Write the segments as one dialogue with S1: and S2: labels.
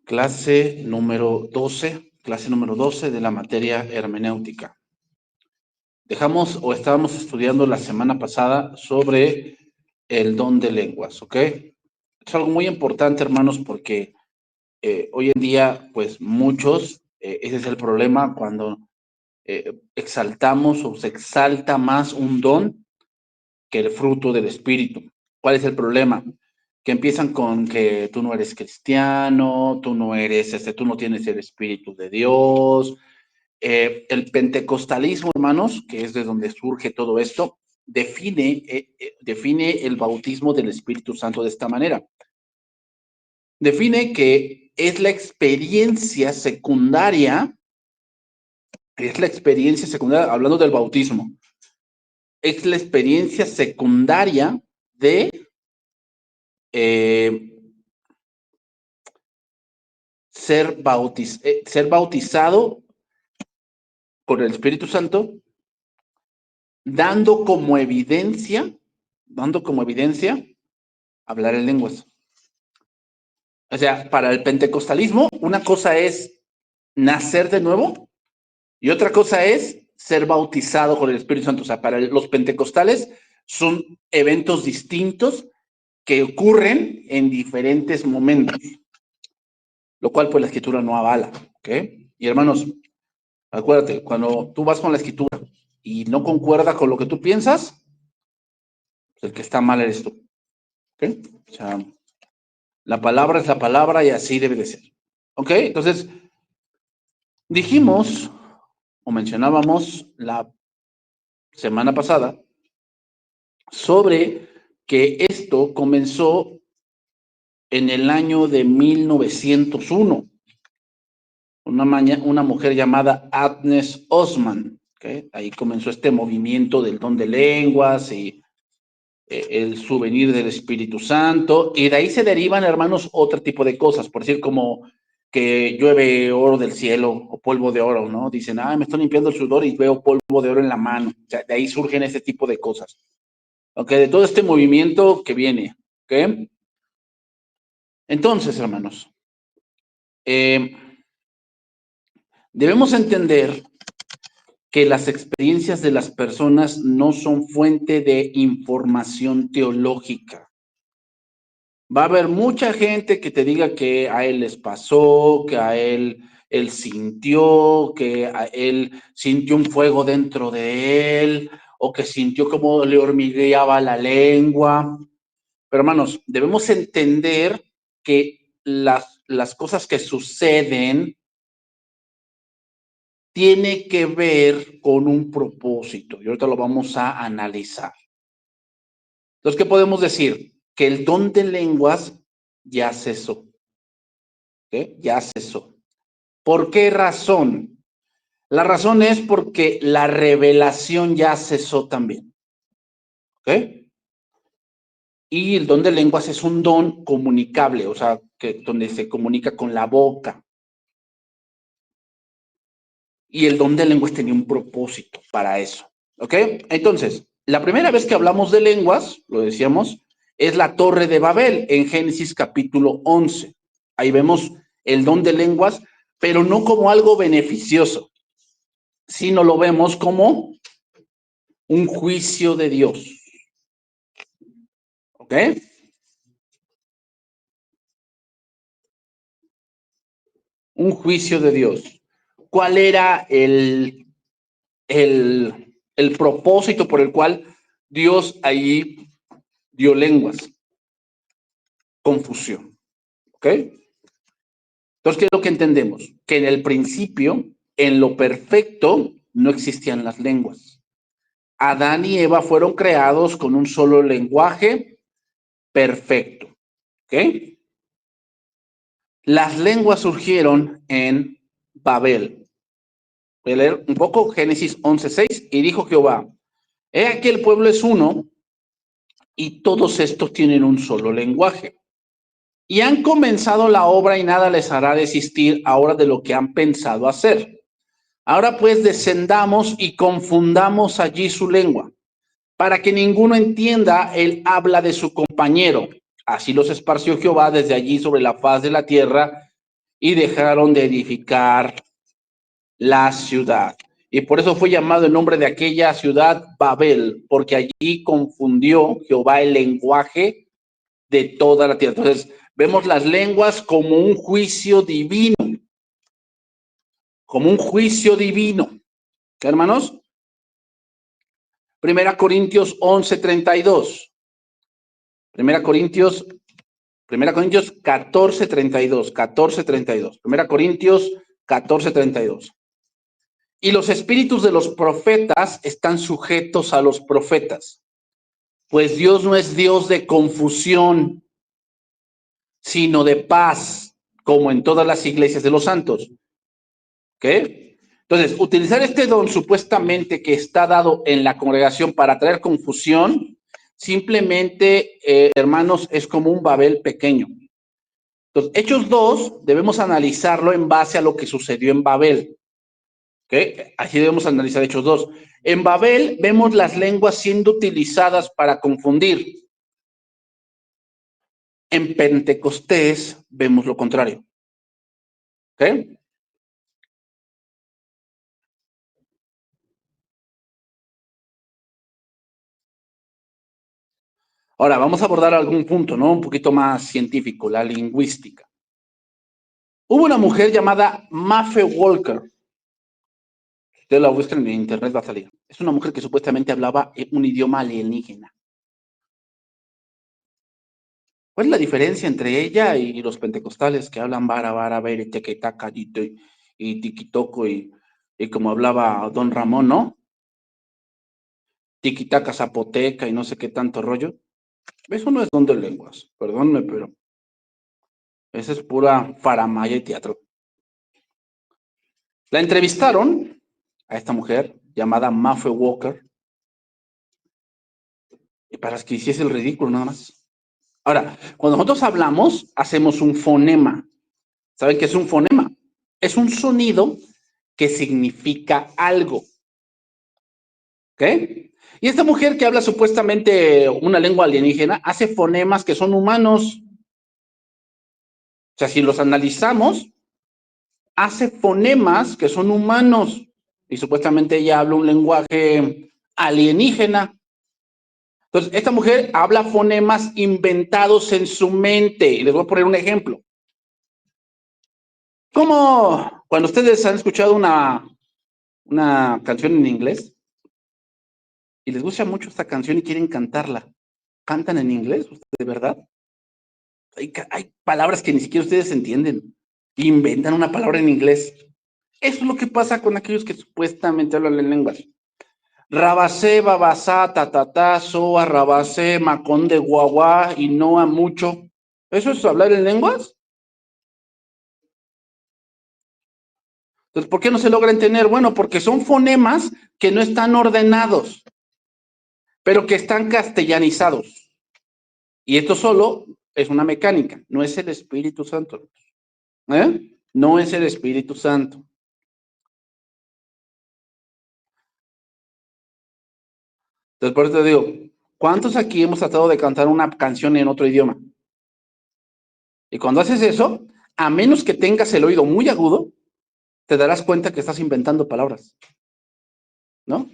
S1: Clase número 12 de la materia hermenéutica. Estábamos estudiando la semana pasada sobre el don de lenguas, ¿ok? Es algo muy importante, hermanos, porque hoy en día, pues muchos, ese es el problema cuando exaltamos o se exalta más un don que el fruto del Espíritu. ¿Cuál es el problema? Que empiezan con que tú no eres cristiano, tú no tienes el Espíritu de Dios. El pentecostalismo, hermanos, que es de donde surge todo esto, define el bautismo del Espíritu Santo de esta manera. Define que es la experiencia secundaria, hablando del bautismo, es la experiencia secundaria de ser bautizado por el Espíritu Santo, dando como evidencia hablar en lenguas. O sea, para el pentecostalismo, una cosa es nacer de nuevo y otra cosa es ser bautizado por el Espíritu Santo. O sea, para los pentecostales son eventos distintos que ocurren en diferentes momentos, lo cual pues la Escritura no avala, ¿ok? Y hermanos, acuérdate, cuando tú vas con la Escritura y no concuerda con lo que tú piensas, pues el que está mal eres tú, ¿ok? O sea, la palabra es la palabra y así debe de ser, ¿ok? Entonces, dijimos o mencionábamos la semana pasada sobre que esto comenzó en el año de 1901. Una mujer llamada Agnes Osman, ¿okay? Ahí comenzó este movimiento del don de lenguas y el souvenir del Espíritu Santo, y de ahí se derivan, hermanos, otro tipo de cosas, por decir, como que llueve oro del cielo o polvo de oro, ¿no? Dicen, me estoy limpiando el sudor y veo polvo de oro en la mano. O sea, de ahí surgen ese tipo de cosas. ¿Ok? De todo este movimiento que viene. ¿Ok? Entonces, hermanos, debemos entender que las experiencias de las personas no son fuente de información teológica. Va a haber mucha gente que te diga que a él les pasó, que a él sintió, que a él sintió un fuego dentro de él, o que sintió como le hormigueaba la lengua. Pero hermanos, debemos entender que las cosas que suceden tiene que ver con un propósito, y ahorita lo vamos a analizar. Entonces, ¿qué podemos decir? Que el don de lenguas ya cesó. ¿Okay? Ya cesó. ¿Por qué razón? La razón es porque la revelación ya cesó también. ¿Ok? Y el don de lenguas es un don comunicable, o sea, donde se comunica con la boca. Y el don de lenguas tenía un propósito para eso. ¿Ok? Entonces, la primera vez que hablamos de lenguas, lo decíamos, es la Torre de Babel en Génesis capítulo 11. Ahí vemos el don de lenguas, pero no como algo beneficioso, sino lo vemos como un juicio de Dios. ¿Ok? Un juicio de Dios. ¿Cuál era el propósito por el cual Dios ahí dio lenguas? Confusión. ¿Ok? Entonces, ¿qué es lo que entendemos? Que en el principio, en lo perfecto, no existían las lenguas. Adán y Eva fueron creados con un solo lenguaje perfecto. ¿Ok? Las lenguas surgieron en Babel. Voy a leer un poco Génesis 11:6. Y dijo Jehová, he aquí el pueblo es uno y todos estos tienen un solo lenguaje. Y han comenzado la obra y nada les hará desistir ahora de lo que han pensado hacer. Ahora pues descendamos y confundamos allí su lengua, para que ninguno entienda el habla de su compañero. Así los esparció Jehová desde allí sobre la faz de la tierra, y dejaron de edificar la ciudad. Y por eso fue llamado el nombre de aquella ciudad Babel, porque allí confundió Jehová el lenguaje de toda la tierra. Entonces, vemos las lenguas como un juicio divino, como un juicio divino. ¿Qué, hermanos? Primera Corintios 11:32. Primera Corintios 14:32. 14:32. Primera Corintios 14:32. Y los espíritus de los profetas están sujetos a los profetas, pues Dios no es Dios de confusión, sino de paz, como en todas las iglesias de los santos. ¿Ok? Entonces, utilizar este don supuestamente que está dado en la congregación para traer confusión, simplemente, hermanos, es como un Babel pequeño. Entonces, Hechos 2 debemos analizarlo en base a lo que sucedió en Babel. ¿Ok? Así debemos analizar Hechos 2. En Babel vemos las lenguas siendo utilizadas para confundir. En Pentecostés vemos lo contrario. ¿Ok? Ahora, vamos a abordar algún punto, ¿no? Un poquito más científico, la lingüística. Hubo una mujer llamada Maffe Walker. Usted la busca en internet, va a salir. Es una mujer que supuestamente hablaba un idioma alienígena. ¿Cuál es la diferencia entre ella y los pentecostales que hablan vara, vara, ver, tequetaca, y tiquitoco, y como hablaba don Ramón, ¿no? Tiquitaca, zapoteca y no sé qué tanto rollo? Eso no es don de lenguas, perdónme, pero esa es pura faramaya y teatro. La entrevistaron a esta mujer llamada Maffe Walker y para que hiciese el ridículo nada más. Ahora, cuando nosotros hablamos, hacemos un fonema. ¿Saben qué es un fonema? Es un sonido que significa algo. ¿Ok? Y esta mujer que habla supuestamente una lengua alienígena hace fonemas que son humanos. O sea, si los analizamos, hace fonemas que son humanos. Y supuestamente ella habla un lenguaje alienígena. Entonces, esta mujer habla fonemas inventados en su mente. Y les voy a poner un ejemplo. ¿Cómo cuando ustedes han escuchado una canción en inglés y les gusta mucho esta canción y quieren cantarla, cantan en inglés, de verdad? Hay palabras que ni siquiera ustedes entienden. Inventan una palabra en inglés. Eso es lo que pasa con aquellos que supuestamente hablan en lenguas. Rabasé, babasá, tatatá, soa, rabasé, macón de guaguá y no a mucho. ¿Eso es hablar en lenguas? Entonces, ¿por qué no se logra entender? Bueno, porque son fonemas que no están ordenados, pero que están castellanizados. Y esto solo es una mecánica, no es el Espíritu Santo. ¿Eh? No es el Espíritu Santo. Entonces, por eso te digo, ¿cuántos aquí hemos tratado de cantar una canción en otro idioma? Y cuando haces eso, a menos que tengas el oído muy agudo, te darás cuenta que estás inventando palabras, ¿no?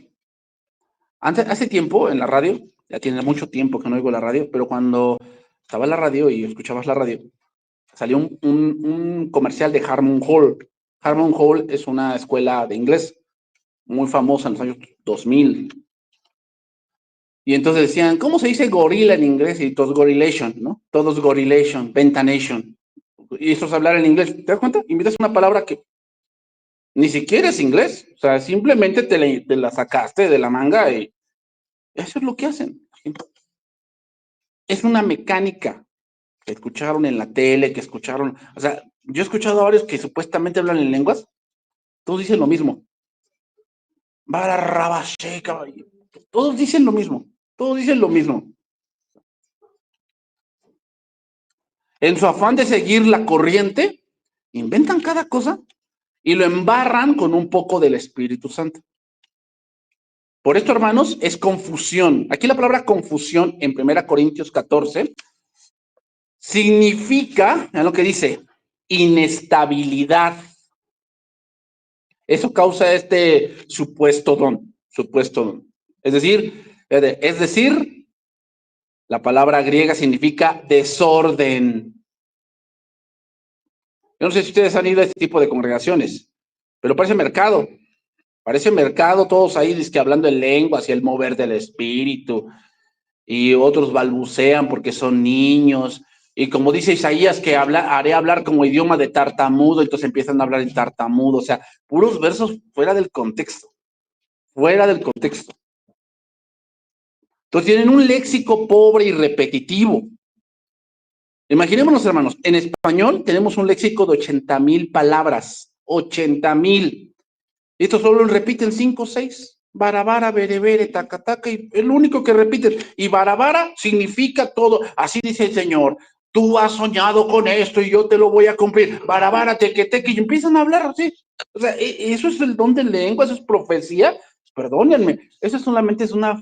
S1: Antes, hace tiempo en la radio, ya tiene mucho tiempo que no oigo la radio, pero cuando estaba en la radio y escuchabas la radio, salió un comercial de Harmon Hall. Harmon Hall es una escuela de inglés muy famosa en los años 2000. Y entonces decían, ¿cómo se dice gorila en inglés? Y todos gorilation, ¿no? Todos gorilation, ventanation. Y eso es hablar en inglés. ¿Te das cuenta? Invitas una palabra que ni siquiera es inglés. O sea, simplemente te la sacaste de la manga y eso es lo que hacen. Es una mecánica que escucharon en la tele, que escucharon. O sea, yo he escuchado a varios que supuestamente hablan en lenguas. Todos dicen lo mismo. Todos dicen lo mismo. Todos dicen lo mismo. En su afán de seguir la corriente, inventan cada cosa y lo embarran con un poco del Espíritu Santo. Por esto, hermanos, es confusión. Aquí la palabra confusión en 1 Corintios 14 significa, vean lo que dice, inestabilidad. Eso causa este supuesto don. Es decir, la palabra griega significa desorden. Yo no sé si ustedes han ido a este tipo de congregaciones, pero parece mercado. Parece mercado, todos ahí que hablando en lenguas y el mover del espíritu, y otros balbucean porque son niños. Y como dice Isaías, que haré hablar como idioma de tartamudo, entonces empiezan a hablar en tartamudo. O sea, puros versos fuera del contexto. Fuera del contexto. Entonces tienen un léxico pobre y repetitivo. Imaginémonos, hermanos, en español tenemos un léxico de 80,000 palabras. 80,000. Estos solo repiten 5 o 6. Barabara, berebere, tacataca, y el único que repiten. Y barabara significa todo. Así dice el Señor. Tú has soñado con esto y yo te lo voy a cumplir. Barabara, tequeteque, y empiezan a hablar así. O sea, eso es el don de lengua, eso es profecía. Perdónenme, eso solamente es una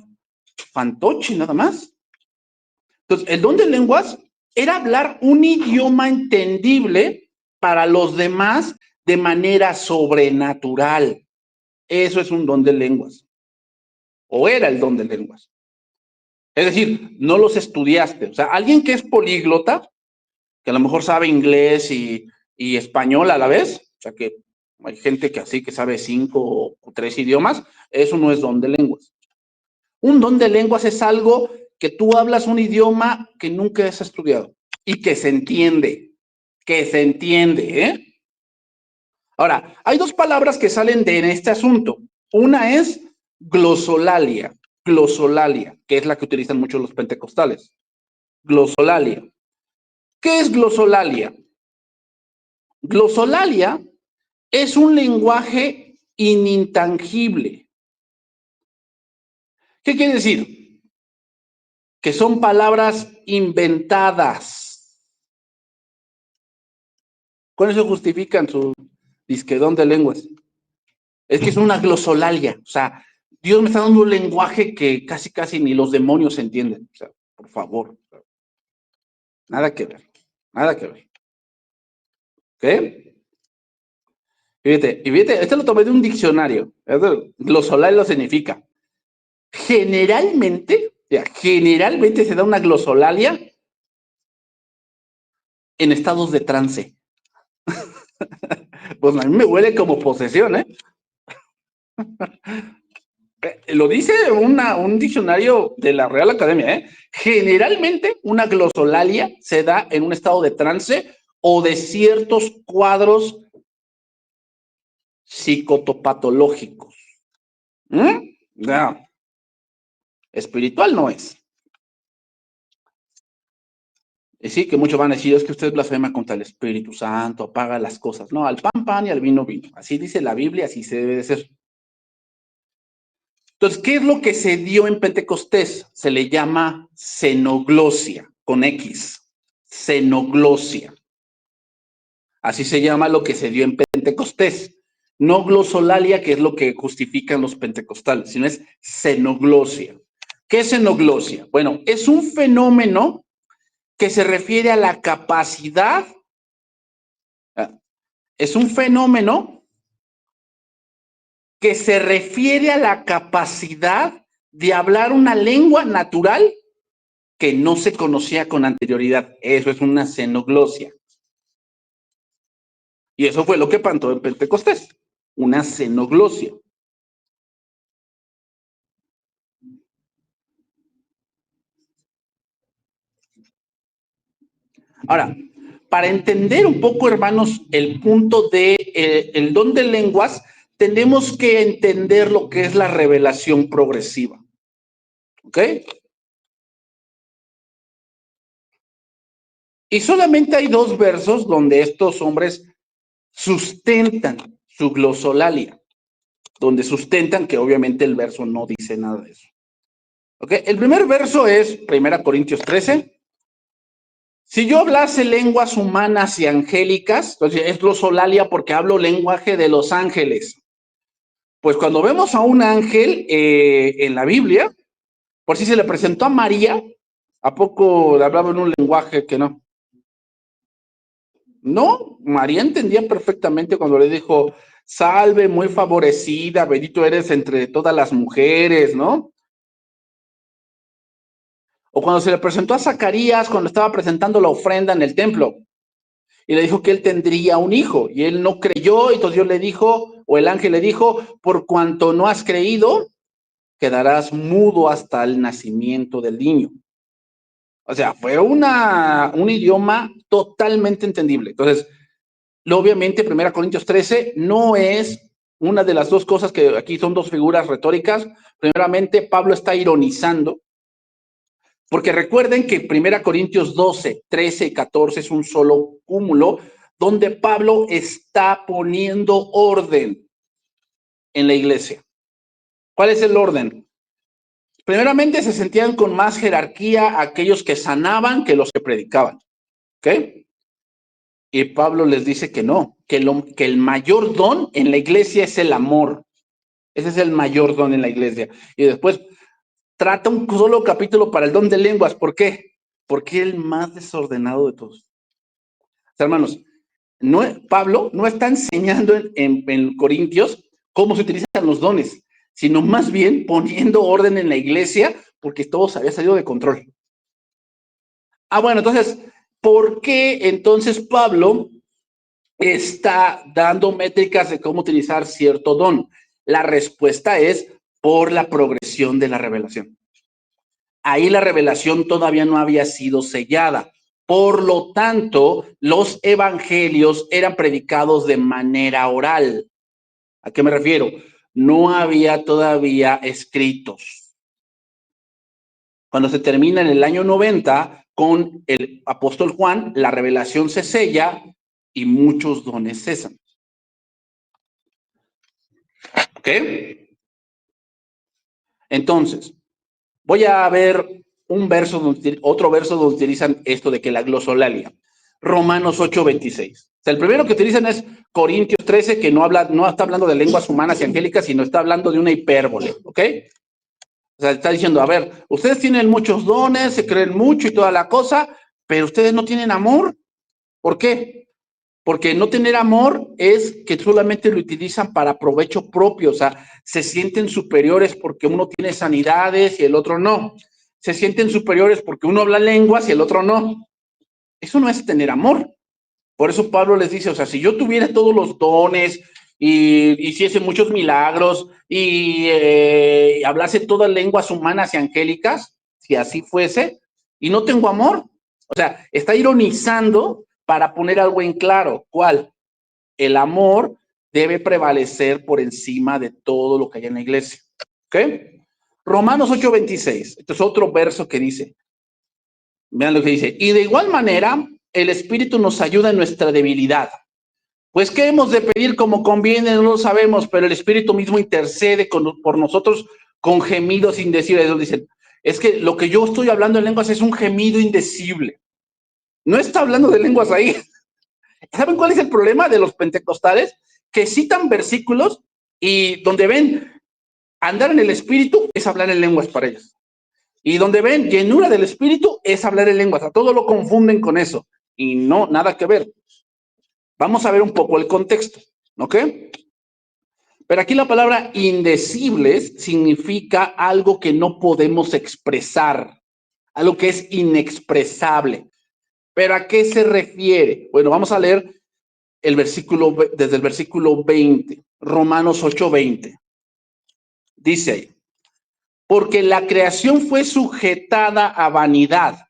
S1: fantoche, nada más. Entonces, el don de lenguas era hablar un idioma entendible para los demás de manera sobrenatural. Eso es un don de lenguas. O era el don de lenguas. Es decir, no los estudiaste. O sea, alguien que es políglota, que a lo mejor sabe inglés y español a la vez, o sea, que hay gente que así que sabe 5 o 3 idiomas, eso no es don de lenguas. Un don de lenguas es algo que tú hablas un idioma que nunca has estudiado y que se entiende, ¿eh? Ahora, hay dos palabras que salen de en este asunto. Una es glosolalia, que es la que utilizan mucho los pentecostales. Glosolalia. ¿Qué es glosolalia? Glosolalia es un lenguaje inintangible. ¿Qué quiere decir? Que son palabras inventadas. Con eso justifican su disquedón de lenguas. Es que es una glosolalia. O sea, Dios me está dando un lenguaje que casi ni los demonios entienden. O sea, por favor. Nada que ver. Nada que ver. ¿Ok? Y fíjate, este lo tomé de un diccionario. Glosolalia significa. Generalmente se da una glosolalia en estados de trance. Pues a mí me huele como posesión, ¿eh? Lo dice un diccionario de la Real Academia, ¿eh? Generalmente una glosolalia se da en un estado de trance o de ciertos cuadros psicopatológicos. No. Espiritual no es. Y sí, que muchos van a decir, es que usted blasfema contra el Espíritu Santo, apaga las cosas. No, al pan, pan y al vino, vino. Así dice la Biblia, así se debe de ser. Entonces, ¿qué es lo que se dio en Pentecostés? Se le llama xenoglosia, con X. Xenoglosia. Así se llama lo que se dio en Pentecostés. No glosolalia, que es lo que justifican los pentecostales, sino es xenoglosia. ¿Qué es xenoglosia? Bueno, es un fenómeno que se refiere a la capacidad, es un fenómeno que se refiere a la capacidad de hablar una lengua natural que no se conocía con anterioridad. Eso es una xenoglosia. Y eso fue lo que pasó en Pentecostés, una xenoglosia. Ahora, para entender un poco, hermanos, el punto de el don de lenguas, tenemos que entender lo que es la revelación progresiva. ¿Ok? Y solamente hay 2 versos donde estos hombres sustentan su glosolalia, donde sustentan que obviamente el verso no dice nada de eso. ¿Ok? El primer verso es 1 Corintios 13. Si yo hablase lenguas humanas y angélicas, entonces es glosolalia porque hablo lenguaje de los ángeles. Pues cuando vemos a un ángel en la Biblia, por si se le presentó a María, ¿a poco le hablaba en un lenguaje que no? No, María entendía perfectamente cuando le dijo, salve, muy favorecida, bendito eres entre todas las mujeres, ¿no? O cuando se le presentó a Zacarías, cuando estaba presentando la ofrenda en el templo, y le dijo que él tendría un hijo, y él no creyó, y entonces Dios le dijo, o el ángel le dijo, por cuanto no has creído, quedarás mudo hasta el nacimiento del niño. O sea, fue un idioma totalmente entendible. Entonces, obviamente, 1 Corintios 13 no es una de las dos cosas que aquí son dos figuras retóricas. Primeramente, Pablo está ironizando, porque recuerden que 1 Corintios 12, 13 y 14 es un solo cúmulo, donde Pablo está poniendo orden en la iglesia. ¿Cuál es el orden? Primeramente, se sentían con más jerarquía aquellos que sanaban que los que predicaban. ¿Ok? Y Pablo les dice que no, que el mayor don en la iglesia es el amor. Ese es el mayor don en la iglesia. Y después trata un solo capítulo para el don de lenguas. ¿Por qué? Porque es el más desordenado de todos. O sea, hermanos, Pablo no está enseñando en Corintios cómo se utilizan los dones, sino más bien poniendo orden en la iglesia porque todo había salido de control. Bueno, entonces, ¿por qué entonces Pablo está dando métricas de cómo utilizar cierto don? La respuesta es por la progresión de la revelación. Ahí la revelación todavía no había sido sellada. Por lo tanto, los evangelios eran predicados de manera oral. ¿A qué me refiero? No había todavía escritos. Cuando se termina en el año 90 con el apóstol Juan, la revelación se sella y muchos dones cesan. ¿Ok? Entonces, voy a ver otro verso donde utilizan esto de que la glosolalia. Romanos 8:26. O sea, el primero que utilizan es Corintios 13, que no está hablando de lenguas humanas y angélicas, sino está hablando de una hipérbole, ¿ok? O sea, está diciendo, a ver, ustedes tienen muchos dones, se creen mucho y toda la cosa, pero ustedes no tienen amor. ¿Por qué? Porque no tener amor es que solamente lo utilizan para provecho propio, o sea, se sienten superiores porque uno tiene sanidades y el otro no. Se sienten superiores porque uno habla lenguas y el otro no. Eso no es tener amor. Por eso Pablo les dice, o sea, si yo tuviera todos los dones y hiciese muchos milagros y hablase todas lenguas humanas y angélicas, si así fuese, y no tengo amor, o sea, está ironizando para poner algo en claro. ¿Cuál? El amor debe prevalecer por encima de todo lo que hay en la iglesia. ¿Ok? Romanos 8:26. Este es otro verso que dice, vean lo que dice, y de igual manera, el Espíritu nos ayuda en nuestra debilidad. Pues, ¿qué hemos de pedir como conviene? No lo sabemos, pero el Espíritu mismo intercede por nosotros con gemidos indecibles. Ellos dicen, es que lo que yo estoy hablando en lenguas es un gemido indecible. No está hablando de lenguas ahí. ¿Saben cuál es el problema de los pentecostales? Que citan versículos y donde ven andar en el Espíritu es hablar en lenguas para ellos. Y donde ven llenura del Espíritu es hablar en lenguas. A todo lo confunden con eso. Y no, nada que ver. Vamos a ver un poco el contexto, ¿ok? Pero aquí la palabra indecibles significa algo que no podemos expresar, algo que es inexpresable. ¿Pero a qué se refiere? Bueno, vamos a leer desde el versículo 20, Romanos 8:20. Dice ahí, porque la creación fue sujetada a vanidad,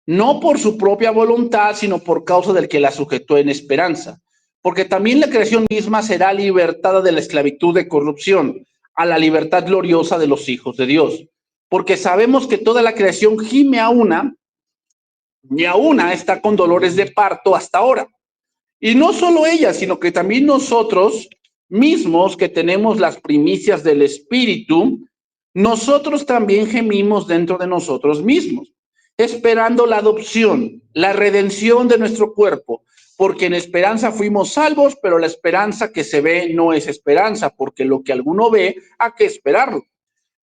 S1: no por su propia voluntad, sino por causa del que la sujetó en esperanza. Porque también la creación misma será libertada de la esclavitud de corrupción a la libertad gloriosa de los hijos de Dios. Porque sabemos que toda la creación gime a una, y a una está con dolores de parto hasta ahora. Y no solo ella, sino que también nosotros mismos que tenemos las primicias del Espíritu, nosotros también gemimos dentro de nosotros mismos, esperando la adopción, la redención de nuestro cuerpo, porque en esperanza fuimos salvos, pero la esperanza que se ve no es esperanza, porque lo que alguno ve, ¿a qué esperarlo?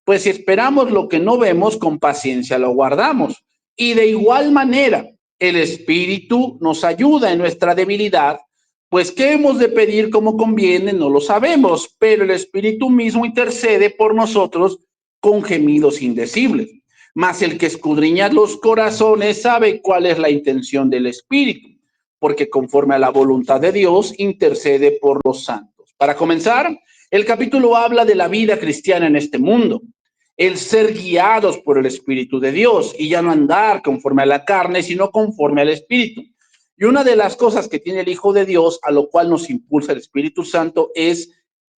S1: Pues si esperamos lo que no vemos, con paciencia lo guardamos. Y de igual manera, El Espíritu nos ayuda en nuestra debilidad, pues qué hemos de pedir como conviene no lo sabemos, pero el Espíritu mismo intercede por nosotros con gemidos indecibles. Mas el que escudriña los corazones sabe cuál es la intención del Espíritu, porque conforme a la voluntad de Dios intercede por los santos. Para comenzar, el capítulo habla de la vida cristiana en este mundo, el ser guiados por el Espíritu de Dios y ya no andar conforme a la carne, sino conforme al Espíritu. Y una de las cosas que tiene el Hijo de Dios, a lo cual nos impulsa el Espíritu Santo,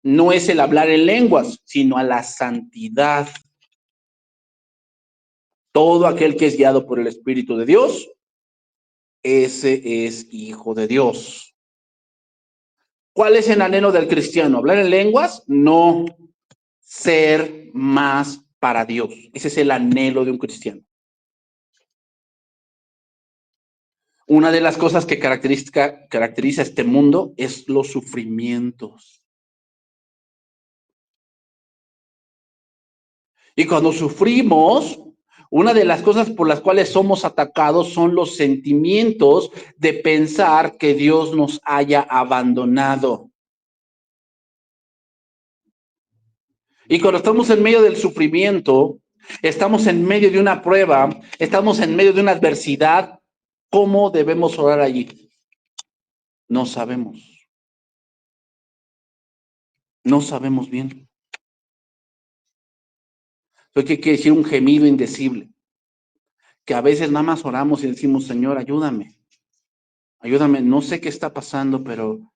S1: no es el hablar en lenguas, sino a la santidad. Todo aquel que es guiado por el Espíritu de Dios, ese es hijo de Dios. ¿Cuál es el anhelo del cristiano? ¿Hablar en lenguas? No. Ser más para Dios. Ese es el anhelo de un cristiano. Una de las cosas que caracteriza este mundo es los sufrimientos. Y cuando sufrimos, una de las cosas por las cuales somos atacados son los sentimientos de pensar que Dios nos haya abandonado. Y cuando estamos en medio del sufrimiento, estamos en medio de una prueba, estamos en medio de una adversidad, ¿cómo debemos orar allí? No sabemos. No sabemos bien. ¿Qué quiere decir un gemido indecible? Que a veces nada más oramos y decimos, Señor, ayúdame. Ayúdame, no sé qué está pasando, pero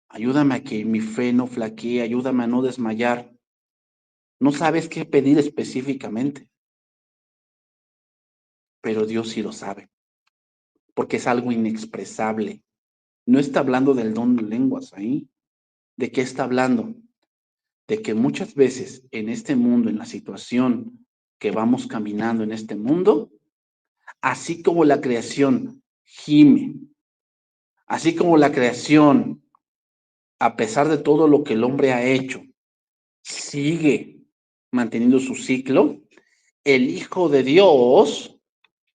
S1: ayúdame a que mi fe no flaquee, ayúdame a no desmayar. No sabes qué pedir específicamente, pero Dios sí lo sabe, porque es algo inexpresable. No está hablando del don de lenguas ahí. ¿De qué está hablando? De que muchas veces en este mundo, en la situación que vamos caminando en este mundo, así como la creación gime, así como la creación, a pesar de todo lo que el hombre ha hecho, sigue manteniendo su ciclo, el Hijo de Dios,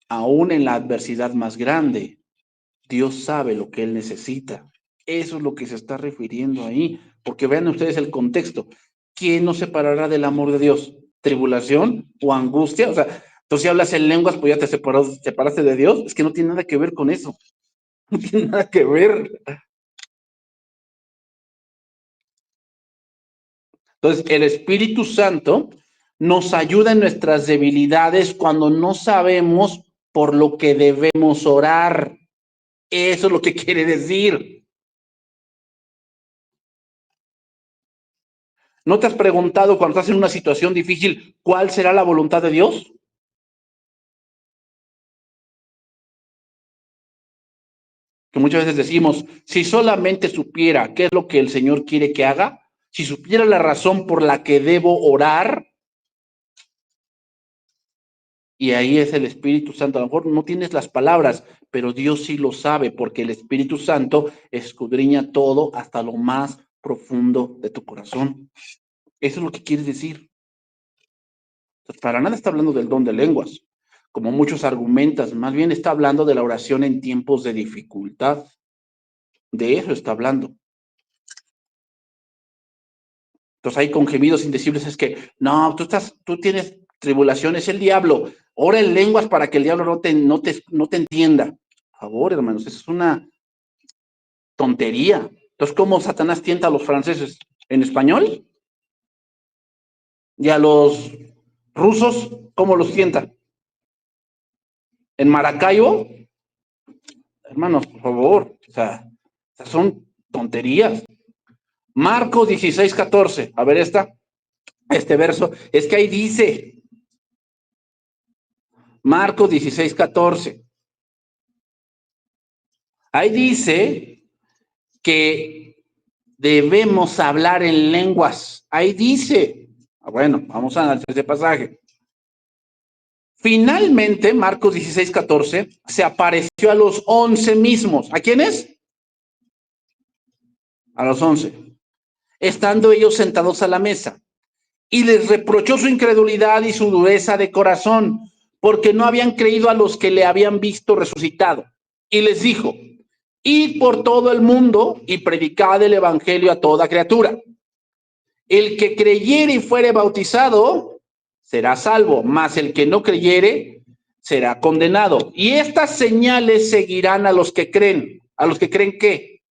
S1: aún en la adversidad más grande, Dios sabe lo que él necesita. Eso es lo que se está refiriendo ahí, porque vean ustedes el contexto. ¿Quién nos separará del amor de Dios? ¿Tribulación o angustia? O sea, tú si hablas en lenguas, pues ya te separaste de Dios. Es que no tiene nada que ver con eso. No tiene nada que ver. Entonces, el Espíritu Santo nos ayuda en nuestras debilidades cuando no sabemos por lo que debemos orar. Eso es lo que quiere decir. ¿No te has preguntado cuando estás en una situación difícil cuál será la voluntad de Dios? Que muchas veces decimos, si solamente supiera qué es lo que el Señor quiere que haga, si supiera la razón por la que debo orar, y ahí es el Espíritu Santo. A lo mejor no tienes las palabras, pero Dios sí lo sabe, porque el Espíritu Santo escudriña todo hasta lo más profundo de tu corazón. Eso es lo que quiere decir. Entonces, para nada está hablando del don de lenguas, como muchos argumentan, más bien está hablando de la oración en tiempos de dificultad. De eso está hablando. Entonces hay con gemidos indecibles es que, no, tú tienes tribulación, es el diablo. Ora en lenguas para que el diablo no te entienda. Por favor, hermanos, eso es una tontería. Entonces, ¿cómo Satanás tienta a los franceses? ¿En español? ¿Y a los rusos, cómo los tienta? ¿En Maracaibo? Hermanos, por favor, o sea, son tonterías. Marcos 16:14. A ver este verso. Es que ahí dice, Marcos 16:14. Ahí dice que debemos hablar en lenguas. Ahí dice. Bueno, vamos a analizar ese pasaje. Finalmente, Marcos 16:14, se apareció a los 11 mismos. ¿A quiénes? A los 11. Estando ellos sentados a la mesa. Y les reprochó su incredulidad y su dureza de corazón, porque no habían creído a los que le habían visto resucitado. Y les dijo, id por todo el mundo y predicad el evangelio a toda criatura. El que creyere y fuere bautizado será salvo, mas el que no creyere será condenado. Y estas señales seguirán a los que creen. ¿A los que creen qué?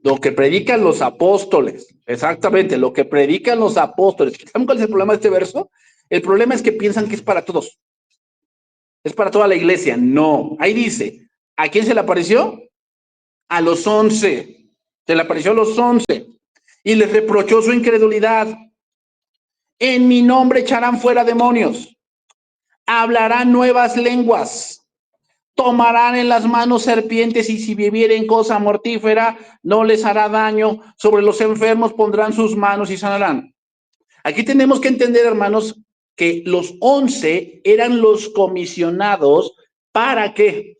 S1: Lo que predican los apóstoles. Exactamente, lo que predican los apóstoles. ¿Saben cuál es el problema de este verso? El problema es que piensan que es para todos. Es para toda la iglesia. No. Ahí dice, ¿a quién se le apareció? A los 11. Se le apareció a los 11. Y les reprochó su incredulidad. En mi nombre echarán fuera demonios. Hablarán nuevas lenguas. Tomarán en las manos serpientes y si bebieren cosa mortífera no les hará daño. Sobre los enfermos pondrán sus manos y sanarán. Aquí tenemos que entender, hermanos, que los 11 eran los comisionados para que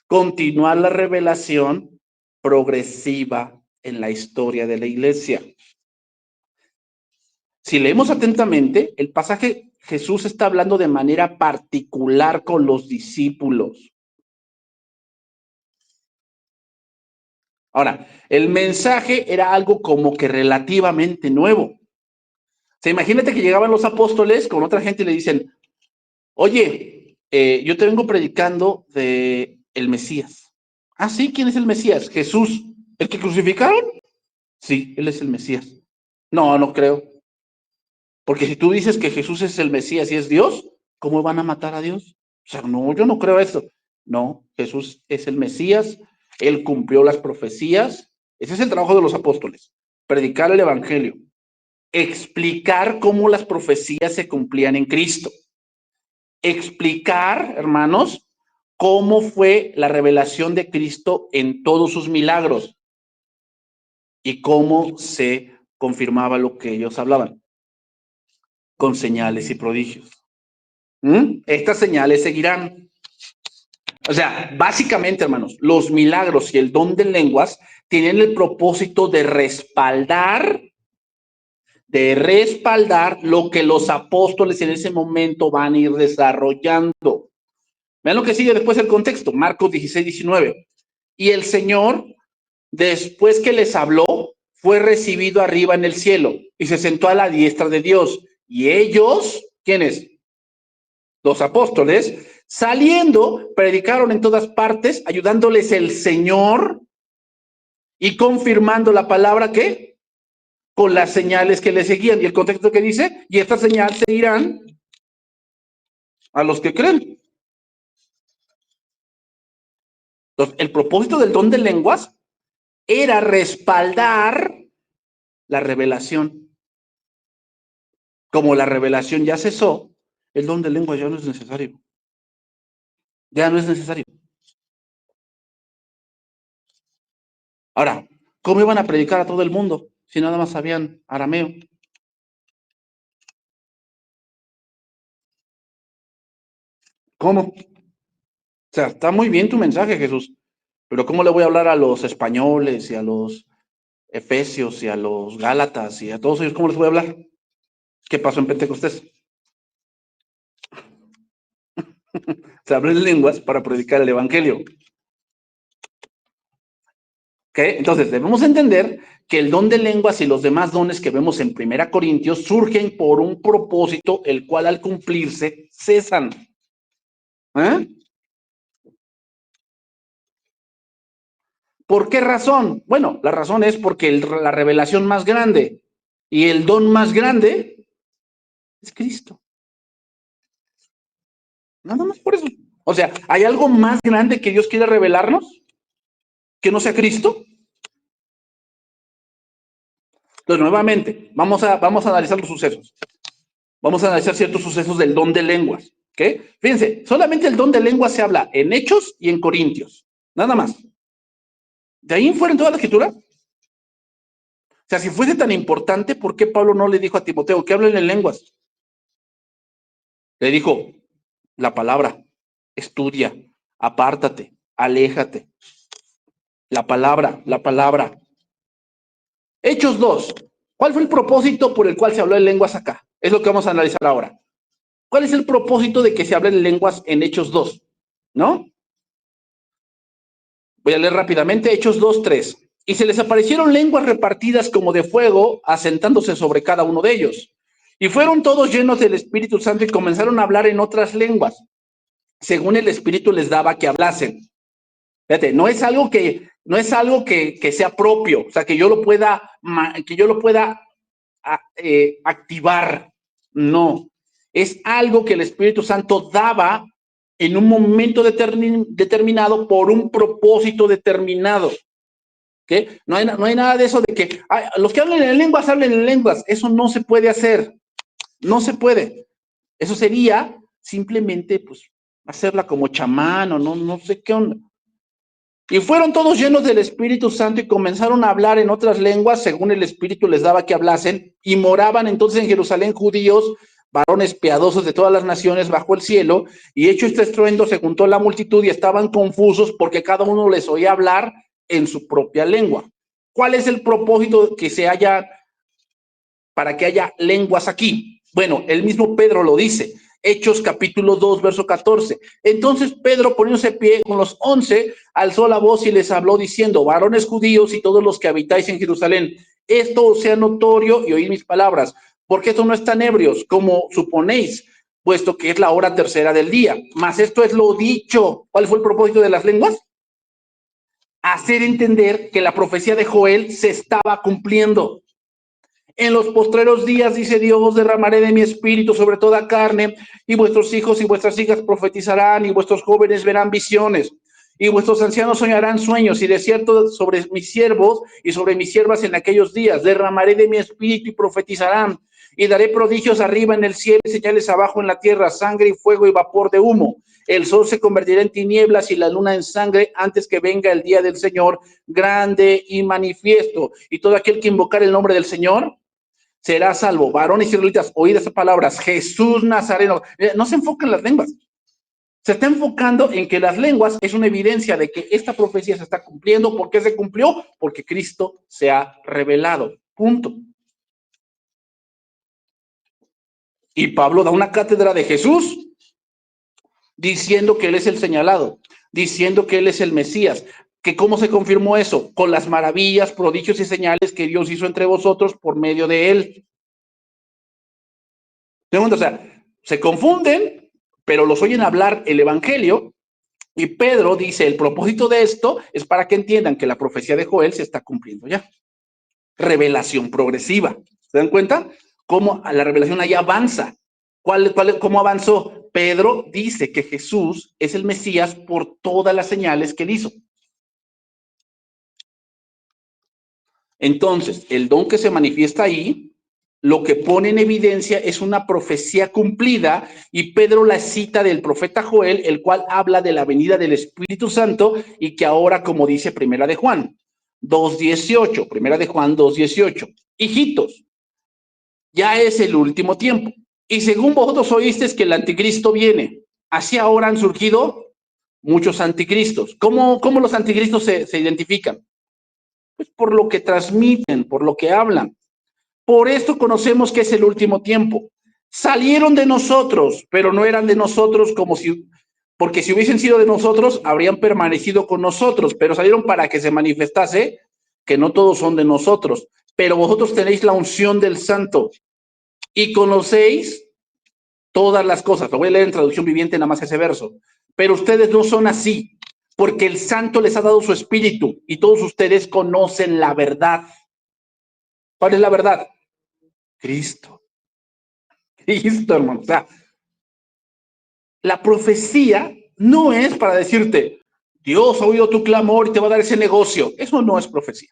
S1: continuar la revelación progresiva en la historia de la iglesia. Si leemos atentamente, el pasaje Jesús está hablando de manera particular con los discípulos. Ahora, el mensaje era algo como que relativamente nuevo. O sea, imagínate que llegaban los apóstoles con otra gente y le dicen, oye, yo te vengo predicando de el Mesías. Ah, sí, ¿quién es el Mesías? Jesús. ¿El que crucificaron? Sí, él es el Mesías. No, no creo. Porque si tú dices que Jesús es el Mesías y es Dios, ¿cómo van a matar a Dios? O sea, no, yo no creo eso. No, Jesús es el Mesías, él cumplió las profecías. Ese es el trabajo de los apóstoles, predicar el evangelio, explicar cómo las profecías se cumplían en Cristo, explicar, hermanos, cómo fue la revelación de Cristo en todos sus milagros y cómo se confirmaba lo que ellos hablaban, con señales y prodigios. Estas señales seguirán. O sea, básicamente, hermanos, los milagros y el don de lenguas tienen el propósito de respaldar lo que los apóstoles en ese momento van a ir desarrollando. Vean lo que sigue después el contexto, Marcos 16, 19. Y el Señor, después que les habló, fue recibido arriba en el cielo y se sentó a la diestra de Dios. Y ellos, ¿quiénes? Los apóstoles, saliendo, predicaron en todas partes, ayudándoles el Señor y confirmando la palabra que con las señales que le seguían. Y el contexto que dice, y estas señales seguirán a los que creen. Entonces, el propósito del don de lenguas era respaldar la revelación. Como la revelación ya cesó, el don de lenguas ya no es necesario. Ya no es necesario. Ahora, ¿cómo iban a predicar a todo el mundo si nada más sabían arameo? ¿Cómo? O sea, está muy bien tu mensaje, Jesús, pero ¿cómo le voy a hablar a los españoles y a los efesios y a los gálatas y a todos ellos? ¿Cómo les voy a hablar? ¿Qué pasó en Pentecostés? Se abren lenguas para predicar el evangelio. ¿Ok? Entonces, debemos entender que el don de lenguas y los demás dones que vemos en 1 Corintios surgen por un propósito, el cual al cumplirse cesan. ¿Eh? ¿Por qué razón? Bueno, la razón es porque la revelación más grande y el don más grande es Cristo. Nada más por eso. O sea, ¿hay algo más grande que Dios quiere revelarnos? ¿Que no sea Cristo? Entonces, nuevamente, vamos a analizar los sucesos. Vamos a analizar ciertos sucesos del don de lenguas. ¿Ok? Fíjense, solamente el don de lenguas se habla en Hechos y en Corintios. Nada más. De ahí en fuera en toda la escritura. O sea, si fuese tan importante, ¿por qué Pablo no le dijo a Timoteo que hablen en lenguas? Le dijo, la palabra, estudia, apártate, aléjate. La palabra. Hechos 2. ¿Cuál fue el propósito por el cual se habló en lenguas acá? Es lo que vamos a analizar ahora. ¿Cuál es el propósito de que se hable en lenguas en Hechos 2? ¿No? Voy a leer rápidamente Hechos 2:3. Y se les aparecieron lenguas repartidas como de fuego, asentándose sobre cada uno de ellos. Y fueron todos llenos del Espíritu Santo y comenzaron a hablar en otras lenguas, según el Espíritu les daba que hablasen. Fíjate, no es algo que sea propio, o sea, que yo lo pueda activar. No, es algo que el Espíritu Santo daba en un momento determinado por un propósito determinado. ¿Okay? No hay nada de eso de que los que hablen en lenguas, hablen en lenguas. Eso no se puede hacer. No se puede. Eso sería simplemente, pues, hacerla como chamán o no sé qué onda. Y fueron todos llenos del Espíritu Santo y comenzaron a hablar en otras lenguas según el Espíritu les daba que hablasen. Y moraban entonces en Jerusalén judíos, varones piadosos de todas las naciones bajo el cielo. Y hecho este estruendo, se juntó la multitud y estaban confusos porque cada uno les oía hablar en su propia lengua. ¿Cuál es el propósito para que haya lenguas aquí? Bueno, el mismo Pedro lo dice. Hechos capítulo 2, verso 14. Entonces Pedro, poniéndose pie con los 11, alzó la voz y les habló diciendo: varones judíos y todos los que habitáis en Jerusalén, esto os sea notorio y oíd mis palabras, porque esto no están ebrios, como suponéis, puesto que es la hora tercera del día. Mas esto es lo dicho. ¿Cuál fue el propósito de las lenguas? Hacer entender que la profecía de Joel se estaba cumpliendo. En los postreros días, dice Dios, derramaré de mi espíritu sobre toda carne, y vuestros hijos y vuestras hijas profetizarán, y vuestros jóvenes verán visiones, y vuestros ancianos soñarán sueños, y de cierto sobre mis siervos y sobre mis siervas en aquellos días derramaré de mi espíritu y profetizarán, y daré prodigios arriba en el cielo y señales abajo en la tierra, sangre y fuego y vapor de humo. El sol se convertirá en tinieblas y la luna en sangre antes que venga el día del Señor grande y manifiesto. Y todo aquel que invocar el nombre del Señor será salvo. Varones y israelitas, oíd esas palabras: Jesús Nazareno. No se enfoca en las lenguas. Se está enfocando en que las lenguas es una evidencia de que esta profecía se está cumpliendo. ¿Por qué se cumplió? Porque Cristo se ha revelado. Punto. Y Pablo da una cátedra de Jesús, diciendo que Él es el señalado, diciendo que Él es el Mesías. ¿Que cómo se confirmó eso? Con las maravillas, prodigios y señales que Dios hizo entre vosotros por medio de Él. O sea, se confunden, pero los oyen hablar el Evangelio. Y Pedro dice, el propósito de esto es para que entiendan que la profecía de Joel se está cumpliendo ya. Revelación progresiva. ¿Se dan cuenta? Cómo la revelación ahí avanza. ¿Cómo avanzó? Pedro dice que Jesús es el Mesías por todas las señales que él hizo. Entonces, el don que se manifiesta ahí, lo que pone en evidencia es una profecía cumplida, y Pedro la cita del profeta Joel, el cual habla de la venida del Espíritu Santo, y que ahora, como dice Primera de Juan 2:18, Primera de Juan 2:18, hijitos, ya es el último tiempo. Y según vosotros oísteis que el anticristo viene, así ahora han surgido muchos anticristos. ¿Cómo los anticristos se identifican? Pues por lo que transmiten, por lo que hablan. Por esto conocemos que es el último tiempo. Salieron de nosotros, pero no eran de nosotros porque si hubiesen sido de nosotros, habrían permanecido con nosotros, pero salieron para que se manifestase que no todos son de nosotros. Pero vosotros tenéis la unción del Santo y conocéis todas las cosas. Lo voy a leer en traducción viviente nada más ese verso. Pero ustedes no son así, porque el Santo les ha dado su espíritu y todos ustedes conocen la verdad. ¿Cuál es la verdad? Cristo. Cristo, hermano. O sea, la profecía no es para decirte, Dios ha oído tu clamor y te va a dar ese negocio. Eso no es profecía.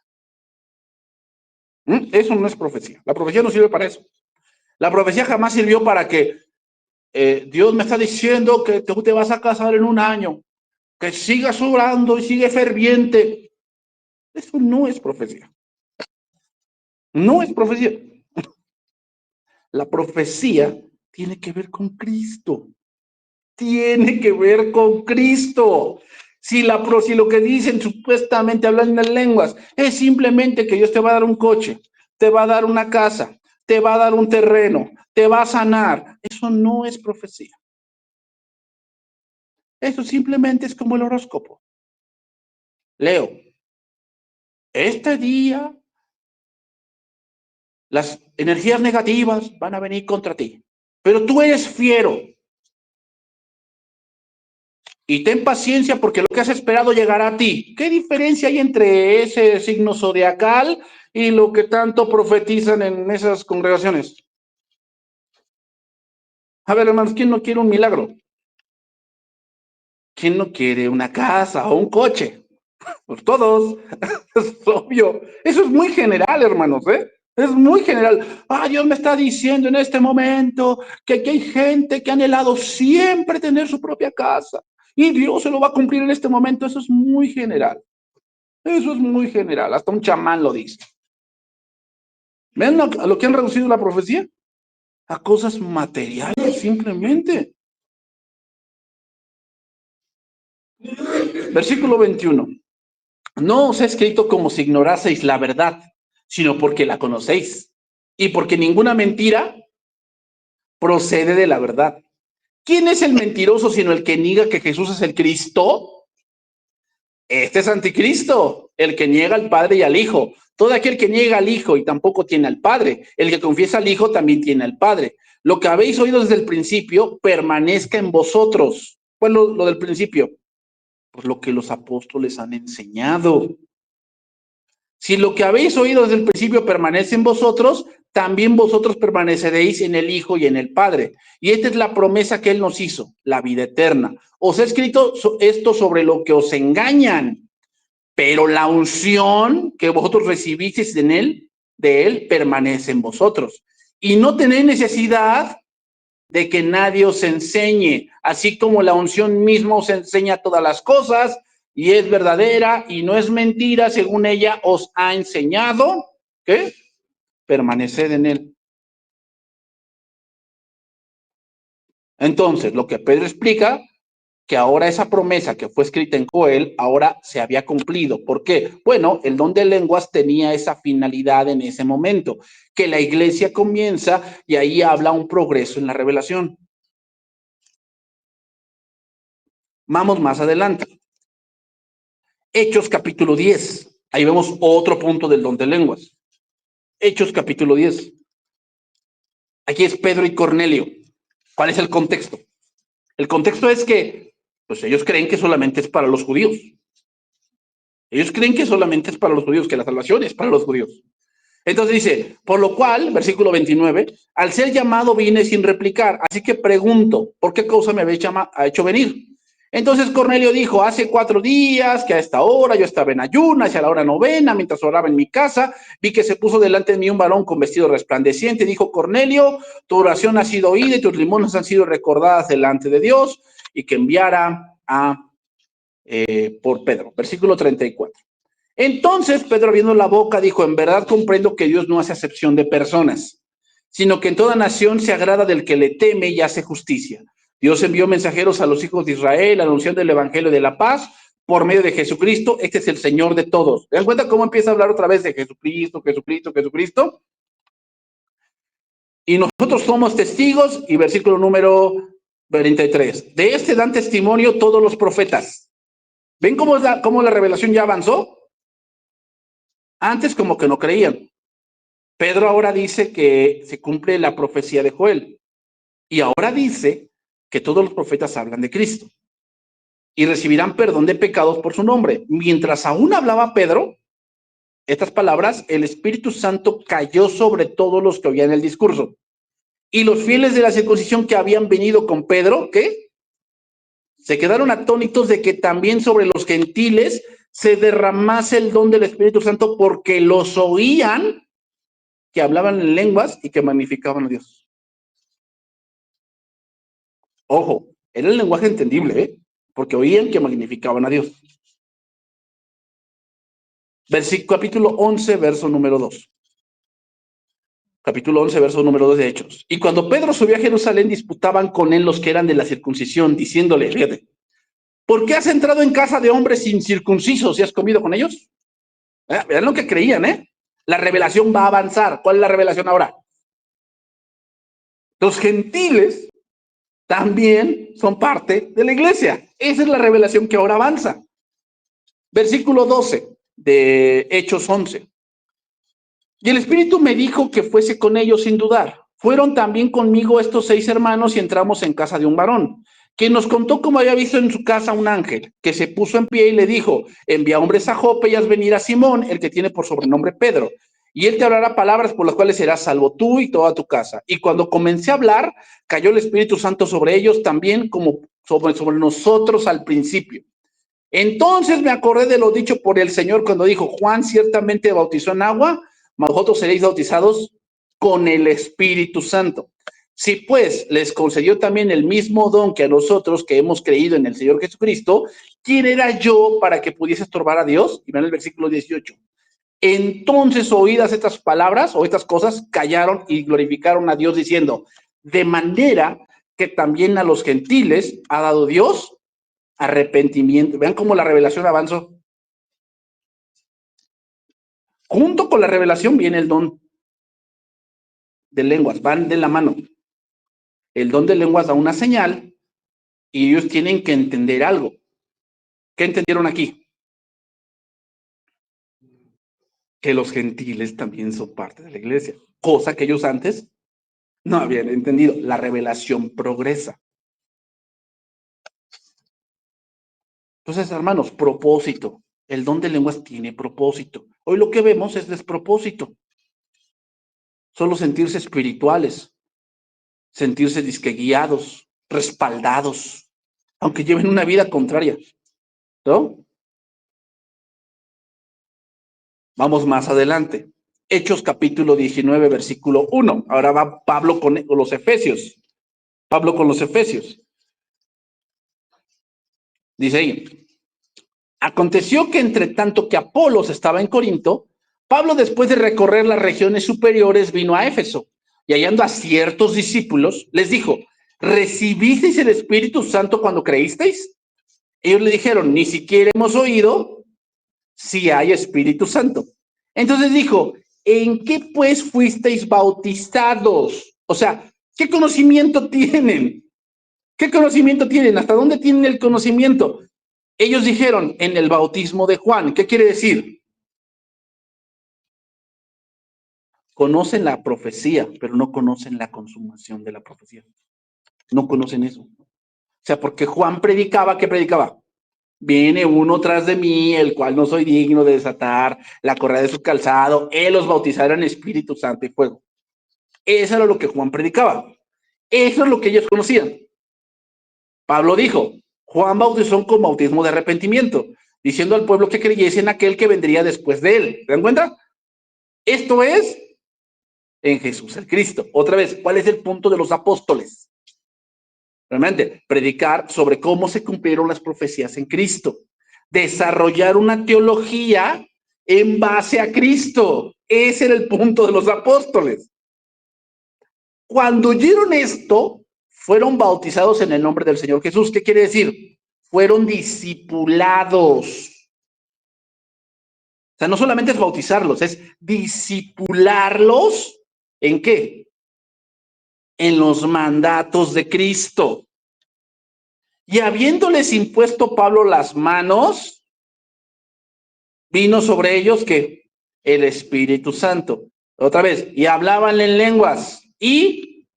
S1: Eso no es profecía. La profecía no sirve para eso. La profecía jamás sirvió para que Dios me está diciendo que tú te vas a casar en un año, que sigas orando y sigue ferviente. Eso no es profecía. No es profecía. La profecía tiene que ver con Cristo. Tiene que ver con Cristo. Si lo que dicen supuestamente hablando en lenguas es simplemente que Dios te va a dar un coche, te va a dar una casa, te va a dar un terreno, te va a sanar. Eso no es profecía. Eso simplemente es como el horóscopo. Leo, este día las energías negativas van a venir contra ti, pero tú eres fiero y ten paciencia porque lo que has esperado llegará a ti. ¿Qué diferencia hay entre ese signo zodiacal y lo que tanto profetizan en esas congregaciones? A ver, hermanos, ¿quién no quiere un milagro? ¿Quién no quiere una casa o un coche? Pues todos, es obvio. Eso es muy general, hermanos, ¿eh? Es muy general. Ah, Dios me está diciendo en este momento que aquí hay gente que ha anhelado siempre tener su propia casa. Y Dios se lo va a cumplir en este momento. Eso es muy general. Eso es muy general. Hasta un chamán lo dice. ¿Ven a lo que han reducido la profecía? A cosas materiales, simplemente. Versículo 21. No os he escrito como si ignoraseis la verdad, sino porque la conocéis. Y porque ninguna mentira procede de la verdad. ¿Quién es el mentiroso sino el que niega que Jesús es el Cristo? Este es anticristo, el que niega al Padre y al Hijo. Todo aquel que niega al Hijo y tampoco tiene al Padre. El que confiesa al Hijo también tiene al Padre. Lo que habéis oído desde el principio permanezca en vosotros. Pues lo del principio, pues lo que los apóstoles han enseñado. Si lo que habéis oído desde el principio permanece en vosotros, también vosotros permaneceréis en el Hijo y en el Padre. Y esta es la promesa que Él nos hizo, la vida eterna. Os he escrito esto sobre lo que os engañan, pero la unción que vosotros recibisteis de Él, permanece en vosotros. Y no tenéis necesidad de que nadie os enseñe, así como la unción misma os enseña todas las cosas, y es verdadera y no es mentira, según ella os ha enseñado, ¿qué? Permaneced en él. Entonces, lo que Pedro explica, que ahora esa promesa que fue escrita en Joel, ahora se había cumplido. ¿Por qué? Bueno, el don de lenguas tenía esa finalidad en ese momento, que la iglesia comienza y ahí habla un progreso en la revelación. Vamos más adelante. Hechos capítulo 10. Ahí vemos otro punto del don de lenguas. Hechos capítulo 10. Aquí es Pedro y Cornelio. ¿Cuál es el contexto? El contexto es que pues ellos creen que solamente es para los judíos. Ellos creen que solamente es para los judíos, que la salvación es para los judíos. Entonces dice, por lo cual, versículo 29, al ser llamado vine sin replicar, así que pregunto, ¿por qué causa me habéis hecho venir? Entonces Cornelio dijo, hace 4 días que a esta hora yo estaba en ayunas y a la hora novena, mientras oraba en mi casa, vi que se puso delante de mí un varón con vestido resplandeciente. Dijo Cornelio, tu oración ha sido oída y tus limones han sido recordadas delante de Dios, y que enviara por Pedro. Versículo 34. Entonces Pedro, abriendo la boca, dijo, en verdad comprendo que Dios no hace acepción de personas, sino que en toda nación se agrada del que le teme y hace justicia. Dios envió mensajeros a los hijos de Israel, anunciando el evangelio de la paz por medio de Jesucristo. Este es el Señor de todos. ¿Se dan cuenta cómo empieza a hablar otra vez de Jesucristo, Jesucristo, Jesucristo? Y nosotros somos testigos, y versículo número 33. De este dan testimonio todos los profetas. ¿Ven cómo la revelación ya avanzó? Antes como que no creían. Pedro ahora dice que se cumple la profecía de Joel. Y ahora dice que todos los profetas hablan de Cristo. Y recibirán perdón de pecados por su nombre. Mientras aún hablaba Pedro estas palabras, el Espíritu Santo cayó sobre todos los que oían el discurso. Y los fieles de la circuncisión que habían venido con Pedro, ¿qué? Se quedaron atónitos de que también sobre los gentiles se derramase el don del Espíritu Santo, porque los oían que hablaban en lenguas y que magnificaban a Dios. Ojo, era el lenguaje entendible, ¿eh? Porque oían que magnificaban a Dios. Capítulo 11, verso número 2. Capítulo 11, verso número 2 de Hechos. Y cuando Pedro subió a Jerusalén, disputaban con él los que eran de la circuncisión, diciéndole, fíjate, ¿por qué has entrado en casa de hombres incircuncisos y has comido con ellos? Vean lo que creían, ¿eh? La revelación va a avanzar. ¿Cuál es la revelación ahora? Los gentiles también son parte de la iglesia. Esa es la revelación que ahora avanza. Versículo 12 de Hechos 11. Y el Espíritu me dijo que fuese con ellos sin dudar. Fueron también conmigo estos 6 hermanos y entramos en casa de un varón, quien nos contó cómo había visto en su casa un ángel, que se puso en pie y le dijo, envía hombres a Jope y haz venir a Simón, el que tiene por sobrenombre Pedro, y él te hablará palabras por las cuales serás salvo tú y toda tu casa. Y cuando comencé a hablar, cayó el Espíritu Santo sobre ellos también como sobre nosotros al principio. Entonces me acordé de lo dicho por el Señor cuando dijo, Juan ciertamente bautizó en agua, mas vosotros seréis bautizados con el Espíritu Santo. Si pues les concedió también el mismo don que a nosotros que hemos creído en el Señor Jesucristo, ¿quién era yo para que pudiese estorbar a Dios? Y ven el versículo 18. Entonces, oídas estas palabras o estas cosas, callaron y glorificaron a Dios diciendo, de manera que también a los gentiles ha dado Dios arrepentimiento. Vean cómo la revelación avanzó. Junto con la revelación viene el don de lenguas, van de la mano. El don de lenguas da una señal y ellos tienen que entender algo. ¿Qué entendieron aquí? Que los gentiles también son parte de la iglesia, cosa que ellos antes no habían entendido. La revelación progresa. Entonces, hermanos, propósito. El don de lenguas tiene propósito. Hoy lo que vemos es despropósito. Solo sentirse espirituales, sentirse disque guiados, respaldados, aunque lleven una vida contraria, ¿no? Vamos más adelante. Hechos capítulo 19, versículo 1. Ahora va Pablo con los Efesios. Pablo con los Efesios. Dice ahí, aconteció que entre tanto que Apolos estaba en Corinto, Pablo, después de recorrer las regiones superiores, vino a Éfeso y hallando a ciertos discípulos, les dijo, ¿recibisteis el Espíritu Santo cuando creísteis? Ellos le dijeron, ni siquiera hemos oído si hay Espíritu Santo. Entonces dijo, ¿en qué pues fuisteis bautizados? O sea, ¿qué conocimiento tienen? ¿Qué conocimiento tienen? ¿Hasta dónde tienen el conocimiento? Ellos dijeron, en el bautismo de Juan. ¿Qué quiere decir? Conocen la profecía, pero no conocen la consumación de la profecía. No conocen eso. O sea, porque Juan predicaba, ¿qué predicaba? Viene uno tras de mí, el cual no soy digno de desatar la correa de su calzado. Él los bautizará en Espíritu Santo y fuego. Eso era lo que Juan predicaba. Eso es lo que ellos conocían. Pablo dijo, Juan bautizó con bautismo de arrepentimiento, diciendo al pueblo que creyese en aquel que vendría después de él. ¿Se dan cuenta? Esto es en Jesús el Cristo. Otra vez, ¿cuál es el punto de los apóstoles? Realmente, predicar sobre cómo se cumplieron las profecías en Cristo. Desarrollar una teología en base a Cristo. Ese era el punto de los apóstoles. Cuando oyeron esto, fueron bautizados en el nombre del Señor Jesús. ¿Qué quiere decir? Fueron discipulados. O sea, no solamente es bautizarlos, es discipularlos. ¿En qué? En los mandatos de Cristo. Y habiéndoles impuesto Pablo las manos, vino sobre ellos que el Espíritu Santo. Otra vez, y hablaban en lenguas y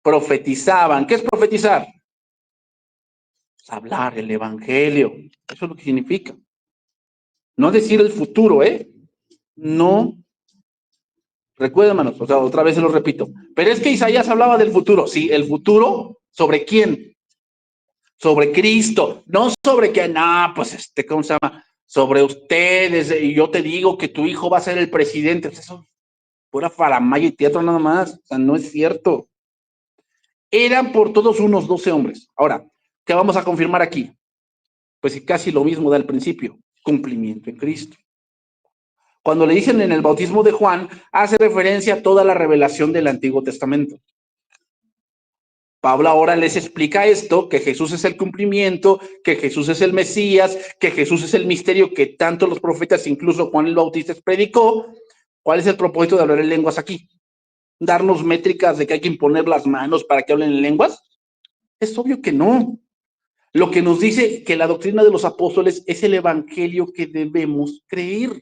S1: profetizaban. ¿Qué es profetizar? Hablar el evangelio. Eso es lo que significa. No decir el futuro, ¿eh? No. Recuerden, hermanos, o sea, otra vez se lo repito. Pero es que Isaías hablaba del futuro. Sí, el futuro, ¿sobre quién? Sobre Cristo. No sobre que, no, pues, ¿cómo se llama? Sobre ustedes. Y yo te digo que tu hijo va a ser el presidente. Pues eso, pura faramaya y teatro nada más. O sea, no es cierto. Eran por todos unos 12 hombres. Ahora, ¿qué vamos a confirmar aquí? Pues casi lo mismo da al principio, cumplimiento en Cristo. Cuando le dicen en el bautismo de Juan, hace referencia a toda la revelación del Antiguo Testamento. Pablo ahora les explica esto, que Jesús es el cumplimiento, que Jesús es el Mesías, que Jesús es el misterio que tanto los profetas, incluso Juan el Bautista, predicó, ¿Cuál es el propósito de hablar en lenguas aquí? ¿Darnos métricas de que hay que imponer las manos para que hablen en lenguas? Es obvio que no. Lo que nos dice que la doctrina de los apóstoles es el evangelio que debemos creer.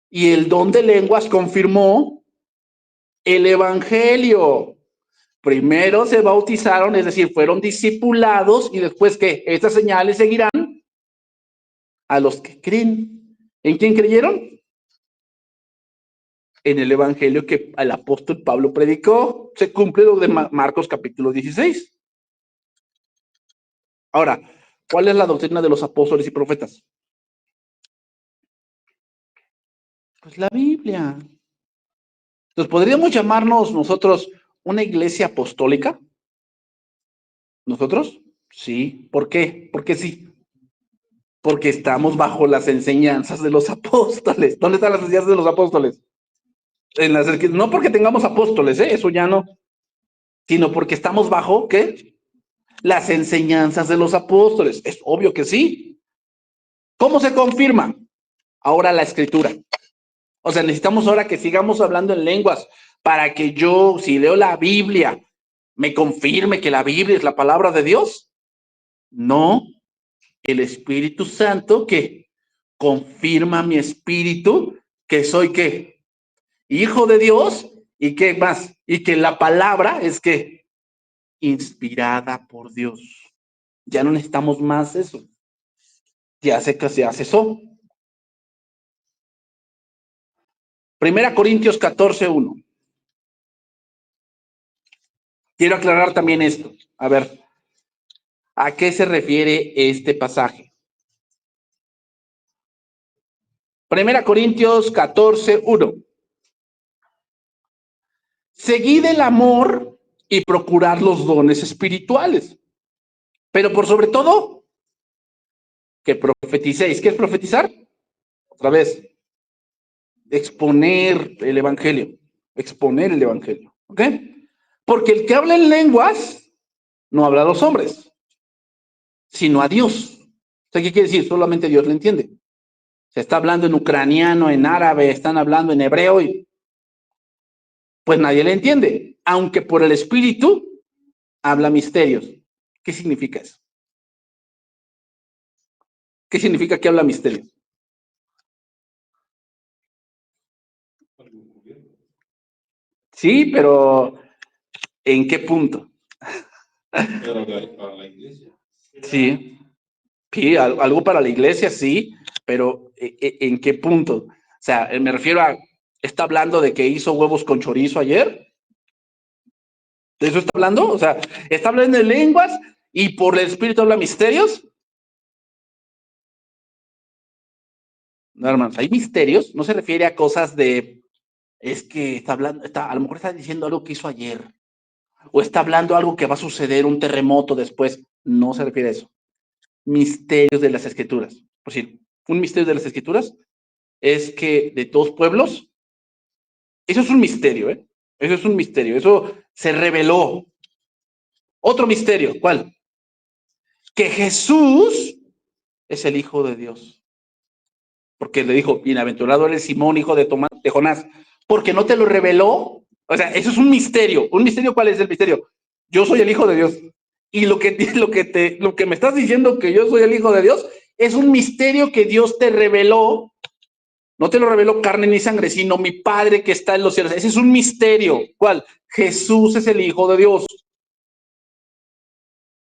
S1: Y el don de lenguas confirmó el evangelio. Primero se bautizaron, es decir, fueron discipulados, y después que estas señales seguirán a los que creen. ¿En quién creyeron? En el evangelio que el apóstol Pablo predicó. Se cumple lo de Marcos capítulo 16. Ahora, ¿cuál es la doctrina de los apóstoles y profetas? Pues la Biblia. Entonces, ¿podríamos llamarnos nosotros una iglesia apostólica? ¿Nosotros? Sí. ¿Por qué? Porque sí. Porque estamos bajo las enseñanzas de los apóstoles. ¿Dónde están las enseñanzas de los apóstoles? No porque tengamos apóstoles, eso ya no, sino porque estamos bajo, ¿qué? Las enseñanzas de los apóstoles. Es obvio que sí. ¿Cómo se confirma? Ahora la escritura. O sea, necesitamos ahora que sigamos hablando en lenguas para que yo, si leo la Biblia, me confirme que la Biblia es la palabra de Dios. No, el Espíritu Santo que confirma mi espíritu que soy qué, hijo de Dios, y qué más, y que la palabra es que inspirada por Dios. Ya no necesitamos más eso. Ya cesó. Primera Corintios 14:1. Quiero aclarar también esto. A ver, ¿a qué se refiere este pasaje? Primera Corintios 14:1. Seguid el amor y procurad los dones espirituales. Pero por sobre todo, que profeticéis. ¿Qué es profetizar? Otra vez, exponer el evangelio. Exponer el evangelio. ¿Ok? Porque el que habla en lenguas no habla a los hombres, sino a Dios. ¿Qué quiere decir? Solamente Dios le entiende. Se está hablando en ucraniano, en árabe, están hablando en hebreo y pues nadie le entiende. Aunque por el Espíritu habla misterios. ¿Qué significa eso? ¿Qué significa que habla misterios? Sí, pero ¿en qué punto?
S2: Para la iglesia.
S1: Sí, sí, algo para la iglesia, sí, pero ¿en qué punto? O sea, me refiero a, ¿está hablando de que hizo huevos con chorizo ayer? ¿De eso está hablando? O sea, ¿está hablando de lenguas y por el Espíritu habla misterios? No, hermanos, hay misterios, no se refiere a cosas de, es que está hablando, a lo mejor está diciendo algo que hizo ayer, o está hablando algo que va a suceder, un terremoto después, no se refiere a eso. Misterios de las Escrituras. Por decir, un misterio de las Escrituras es que de todos pueblos, eso es un misterio, ¿eh? Eso es un misterio, eso se reveló. Otro misterio, ¿cuál? Que Jesús es el Hijo de Dios. Porque le dijo, bienaventurado eres Simón, hijo de Jonás, porque no te lo reveló. O sea, eso es un misterio. ¿Un misterio cuál es el misterio? Yo soy el Hijo de Dios. Y lo que me estás diciendo que yo soy el Hijo de Dios es un misterio que Dios te reveló. No te lo reveló carne ni sangre, sino mi Padre que está en los cielos. Ese es un misterio. ¿Cuál? Jesús es el Hijo de Dios.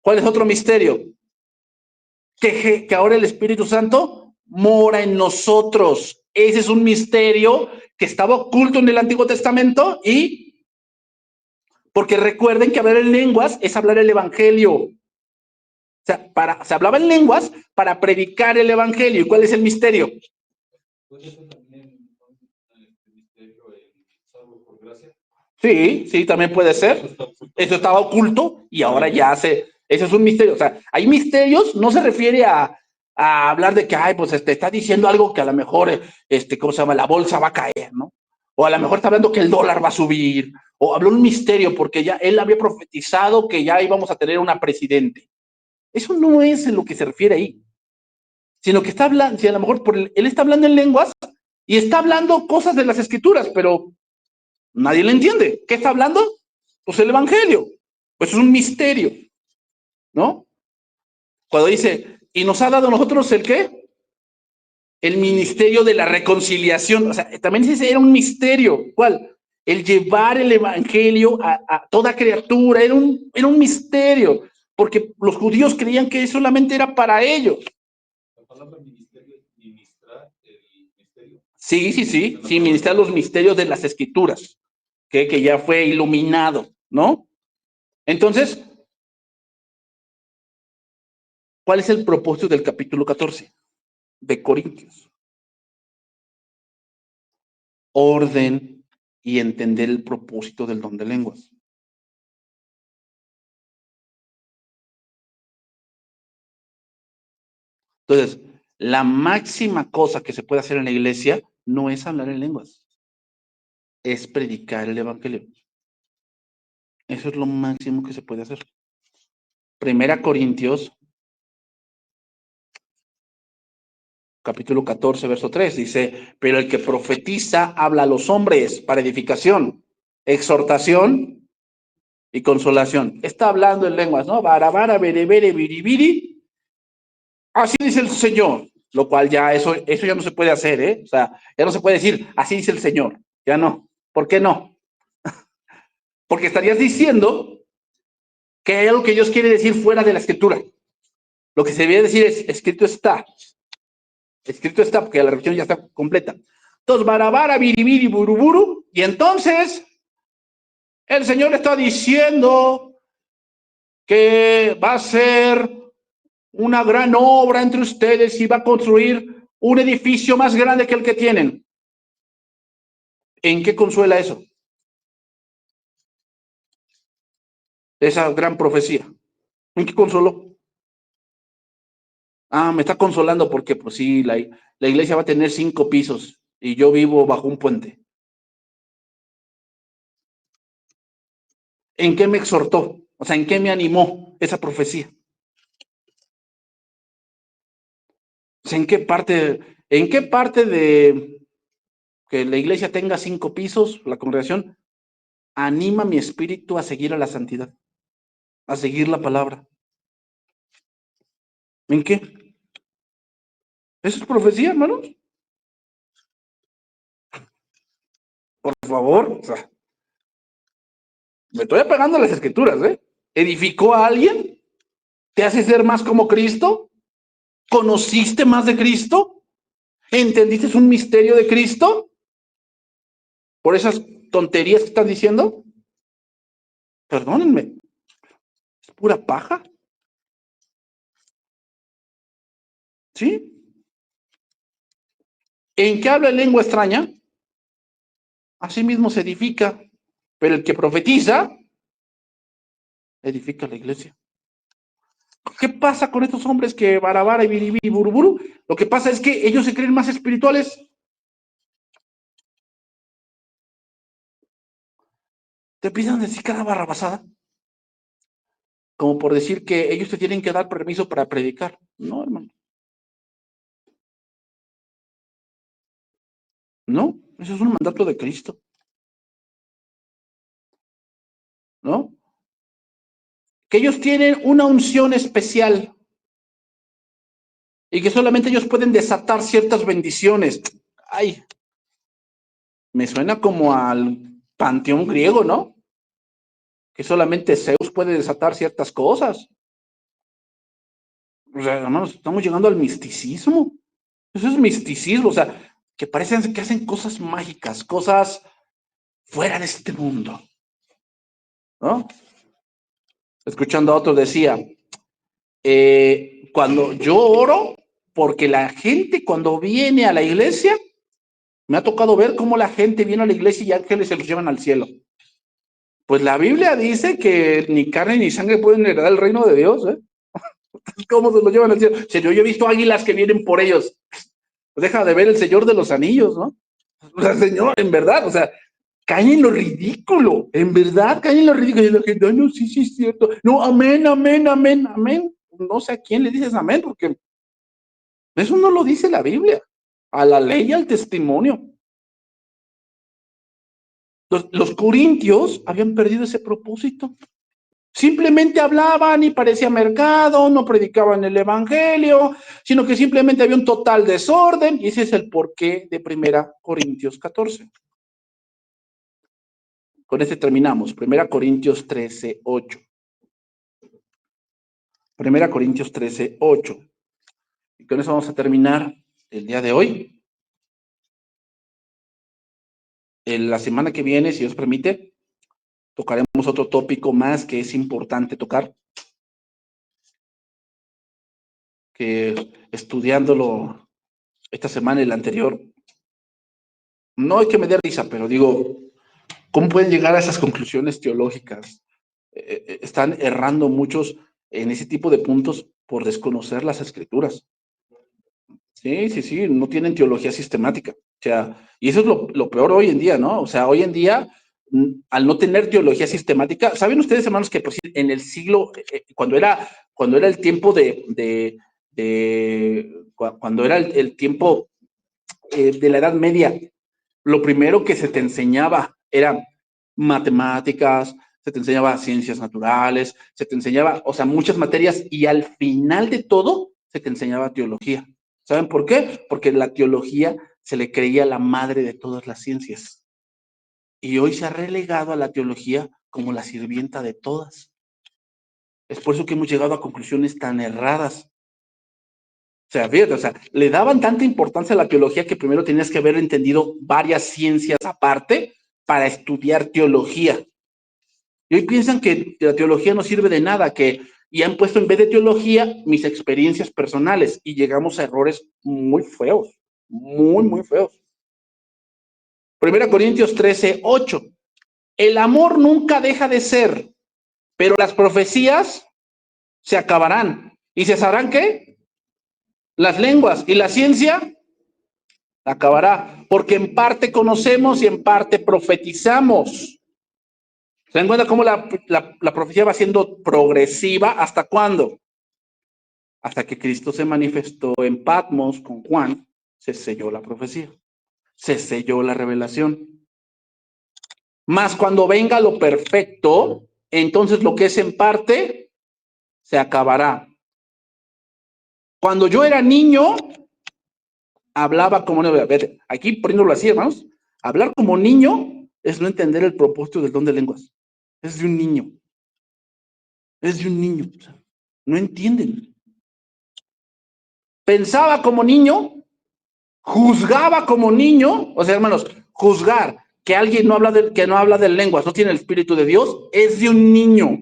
S1: ¿Cuál es otro misterio? Que ahora el Espíritu Santo mora en nosotros. Ese es un misterio que estaba oculto en el Antiguo Testamento y porque recuerden que hablar en lenguas es hablar el Evangelio. O sea, se hablaba en lenguas para predicar el Evangelio. ¿Y cuál es el misterio?
S2: Pues eso también el misterio salvo por gracia.
S1: Sí, sí, también puede ser. Eso estaba oculto y ahora ya se... Eso es un misterio. O sea, hay misterios, no se refiere a hablar de que, ay, pues está diciendo algo que a lo mejor, ¿cómo se llama? La bolsa va a caer, ¿no? O a lo mejor está hablando que el dólar va a subir. O habló un misterio porque ya él había profetizado que ya íbamos a tener una presidente. Eso no es en lo que se refiere ahí. Sino que está hablando, si a lo mejor él está hablando en lenguas Y está hablando cosas de las escrituras, pero nadie le entiende. ¿Qué está hablando? Pues el evangelio. Pues es un misterio, ¿no? Cuando dice, y nos ha dado a nosotros el ¿qué? El ministerio de la reconciliación. O sea, también dice, era un misterio. ¿Cuál? El llevar el evangelio a toda criatura. Era un misterio. Porque los judíos creían que solamente era para ellos.
S2: La palabra ministerio es ministrar el misterio.
S1: Sí, ministrar los misterios de las escrituras, que ya fue iluminado, ¿no? Entonces, ¿cuál es el propósito del capítulo 14 de Corintios? Orden y entender el propósito del don de lenguas. Entonces, la máxima cosa que se puede hacer en la iglesia no es hablar en lenguas, es predicar el evangelio. Eso es lo máximo que se puede hacer. Primera Corintios, capítulo 14, verso 3, dice, pero el que profetiza habla a los hombres para edificación, exhortación y consolación. Está hablando en lenguas, ¿no? Barabara, berebere, biribiri. Así dice el Señor, lo cual ya eso ya no se puede hacer, ¿eh? O sea, ya no se puede decir, así dice el Señor, ya no. ¿Por qué no? Porque estarías diciendo que hay algo que Dios quiere decir fuera de la escritura. Lo que se debe decir es, escrito está, porque la revisión ya está completa. Entonces, barabara, biribiri, buruburu, y entonces el Señor está diciendo que va a ser una gran obra entre ustedes y va a construir un edificio más grande que el que tienen. ¿En qué consuela eso? Esa gran profecía. ¿En qué consoló? Ah, me está consolando porque, pues sí, la iglesia va a tener 5 pisos y yo vivo bajo un puente. ¿En qué me exhortó? O sea, ¿en qué me animó esa profecía? O sea, ¿en qué parte de que la iglesia tenga 5 pisos, la congregación, anima mi espíritu a seguir a la santidad, a seguir la palabra? ¿En qué? ¿Eso es profecía, hermanos? Por favor, o sea, me estoy apegando a las escrituras, ¿eh? ¿Edificó a alguien? ¿Te hace ser más como Cristo? ¿Conociste más de Cristo? ¿Entendiste un misterio de Cristo? ¿Por esas tonterías que están diciendo? Perdónenme, es pura paja. ¿Sí? ¿En qué habla lengua extraña? Así mismo se edifica, pero el que profetiza, edifica la iglesia. ¿Qué pasa con estos hombres que barabara y biribiri buruburu? Lo que pasa es que ellos se creen más espirituales. Te empiezan a decir cada barrabasada. Como por decir que ellos te tienen que dar permiso para predicar. No, hermano. No, eso es un mandato de Cristo. ¿No? Que ellos tienen una unción especial y que solamente ellos pueden desatar ciertas bendiciones. Ay, me suena como al panteón griego, ¿no? Que solamente Zeus puede desatar ciertas cosas. O sea, hermanos, estamos llegando al misticismo. Eso es misticismo, o sea, que parecen que hacen cosas mágicas, cosas fuera de este mundo, ¿no? Escuchando a otro decía, cuando yo oro, porque la gente cuando viene a la iglesia, me ha tocado ver cómo la gente viene a la iglesia y ángeles se los llevan al cielo. Pues la Biblia dice que ni carne ni sangre pueden heredar el reino de Dios, ¿eh? ¿Cómo se los llevan al cielo? Yo he visto águilas que vienen por ellos. Deja de ver el Señor de los Anillos, ¿no? O sea, Señor, en verdad, o sea, caen en lo ridículo, en verdad caen en lo ridículo. Y la gente, no, sí, es cierto. No, amén, amén, amén, amén. No sé a quién le dices amén, porque eso no lo dice la Biblia. a la ley y al testimonio. Los corintios habían perdido ese propósito. Simplemente hablaban y parecía mercado, no predicaban el evangelio, sino que simplemente había un total desorden, y ese es el porqué de 1 Corintios 14. Con este terminamos, 1 Corintios 13, 8. 1 Corintios 13, 8. Y con eso vamos a terminar el día de hoy. En la semana que viene, si Dios permite, tocaremos otro tópico más que es importante tocar, que estudiándolo esta semana y la anterior, no hay que me dé risa, pero digo, ¿cómo pueden llegar a esas conclusiones teológicas? Están errando muchos en ese tipo de puntos por desconocer las escrituras. Sí, no tienen teología sistemática. O sea, y eso es lo peor hoy en día, ¿no? O sea, hoy en día, al no tener teología sistemática, ¿saben ustedes, hermanos, que pues, en el siglo, cuando era el tiempo cuando era el tiempo de la Edad Media, lo primero que se te enseñaba era matemáticas, se te enseñaba ciencias naturales, se te enseñaba, o sea, muchas materias, y al final de todo se te enseñaba teología. ¿Saben por qué? Porque la teología se le creía la madre de todas las ciencias. Y hoy se ha relegado a la teología como la sirvienta de todas. Es por eso que hemos llegado a conclusiones tan erradas. O sea, fíjate, o sea, le daban tanta importancia a la teología que primero tenías que haber entendido varias ciencias aparte para estudiar teología. Y hoy piensan que la teología no sirve de nada, y han puesto en vez de teología mis experiencias personales, y llegamos a errores muy feos, muy feos. 1 Corintios 13, 8. El amor nunca deja de ser, pero las profecías se acabarán. ¿Y se sabrán qué? Las lenguas. ¿Y la ciencia? Acabará, porque en parte conocemos y en parte profetizamos. ¿Se dan cuenta cómo la profecía va siendo progresiva? ¿Hasta cuándo? Hasta que Cristo se manifestó en Patmos con Juan, se selló la profecía, se selló la revelación. Mas cuando venga lo perfecto, entonces lo que es en parte se acabará. Cuando yo era niño, hablaba como niño. Aquí poniéndolo así, hermanos, hablar como niño es no entender el propósito del don de lenguas. Es de un niño. Es de un niño. O sea, no entienden. Pensaba como niño, juzgaba como niño. O sea, hermanos, juzgar que alguien que no habla de lenguas, no tiene el Espíritu de Dios, es de un niño.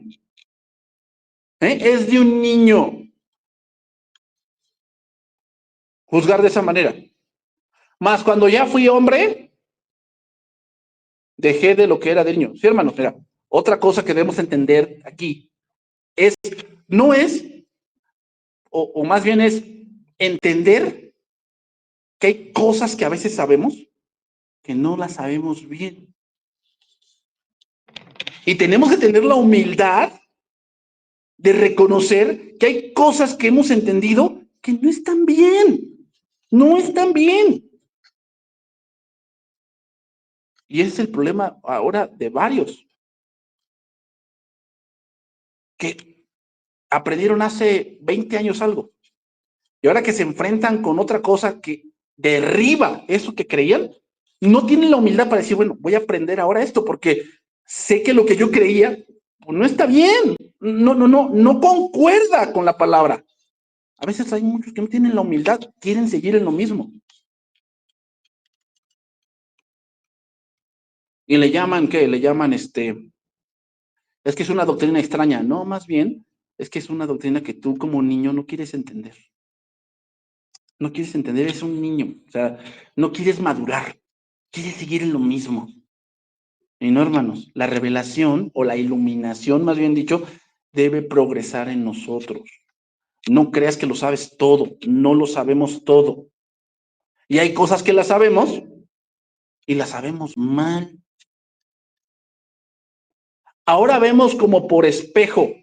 S1: Es de un niño. Juzgar de esa manera. Más cuando ya fui hombre, dejé de lo que era de niño. Sí, hermanos, mira, otra cosa que debemos entender aquí no es, o más bien es entender que hay cosas que a veces sabemos que no las sabemos bien. Y tenemos que tener la humildad de reconocer que hay cosas que hemos entendido que no están bien. No están bien. Y ese es el problema ahora de varios que aprendieron hace 20 años algo. Y ahora que se enfrentan con otra cosa que derriba eso que creían, no tienen la humildad para decir, bueno, voy a aprender ahora esto porque sé que lo que yo creía pues, no está bien. No concuerda con la palabra. A veces hay muchos que no tienen la humildad, quieren seguir en lo mismo. Y le llaman, ¿qué? Le llaman es que es una doctrina extraña. No, más bien, es que es una doctrina que tú como niño no quieres entender. No quieres entender, es un niño. O sea, no quieres madurar. Quieres seguir en lo mismo. Y no, hermanos, la revelación o la iluminación, más bien dicho, debe progresar en nosotros. No creas que lo sabes todo, no lo sabemos todo. Y hay cosas que las sabemos y las sabemos mal. Ahora vemos como por espejo,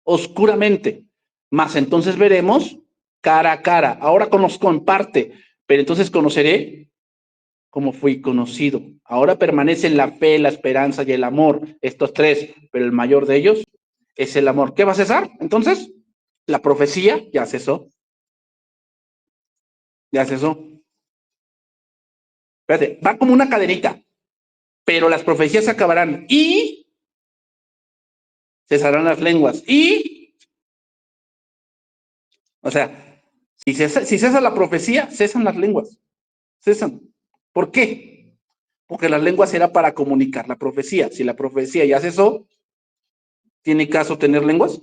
S1: oscuramente, mas entonces veremos cara a cara. Ahora nos comparte, Pero entonces conoceré como fui conocido. Ahora permanecen la fe, la esperanza y el amor, estos tres, pero el mayor de ellos es el amor. ¿Qué va a cesar? Entonces, la profecía ya cesó. Ya cesó. Espérate, va como una cadenita, pero las profecías se acabarán y cesarán las lenguas. Y, o sea, si cesa la profecía, cesan las lenguas. Cesan. ¿Por qué? Porque las lenguas era para comunicar la profecía. Si la profecía ya cesó, ¿tiene caso tener lenguas?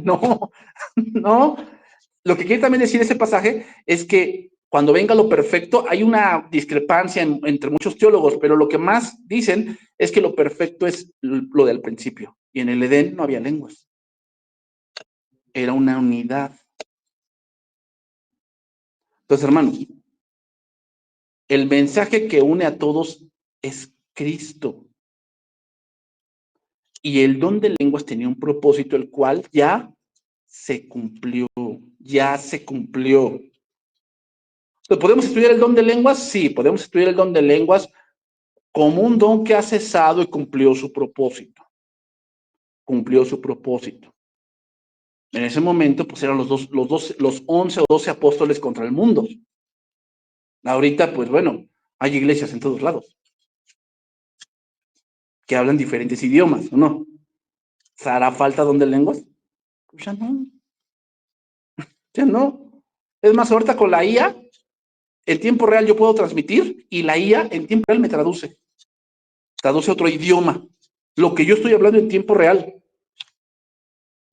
S1: No, no. Lo que quiere también decir ese pasaje es que cuando venga lo perfecto, hay una discrepancia entre muchos teólogos, pero lo que más dicen es que lo perfecto es lo del principio. Y en el Edén no había lenguas. Era una unidad. Entonces, hermanos, el mensaje que une a todos es Cristo. Y el don de lenguas tenía un propósito, el cual ya se cumplió. Ya se cumplió. ¿Podemos estudiar el don de lenguas? Sí, podemos estudiar el don de lenguas como un don que ha cesado y cumplió su propósito. Cumplió su propósito. En ese momento, pues eran los 11 o 12 apóstoles contra el mundo. Ahorita, pues bueno, hay iglesias en todos lados que hablan diferentes idiomas, ¿o no? ¿Hará falta don de lenguas? Pues ya no. Ya no. Es más, ahorita con la IA, en tiempo real yo puedo transmitir y la IA en tiempo real me traduce. Traduce otro idioma. Lo que yo estoy hablando en tiempo real.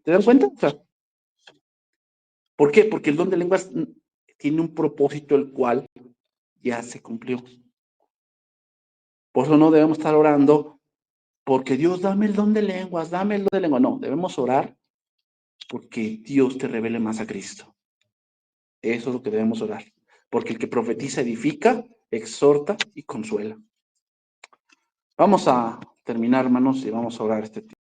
S1: ¿Te dan cuenta? O sea, ¿por qué? Porque el don de lenguas tiene un propósito el cual ya se cumplió. Por eso no debemos estar orando porque Dios, dame el don de lenguas, dame el don de lenguas. No, debemos orar porque Dios te revele más a Cristo. Eso es lo que debemos orar. Porque el que profetiza edifica, exhorta y consuela. Vamos a terminar, hermanos, y vamos a orar este tiempo.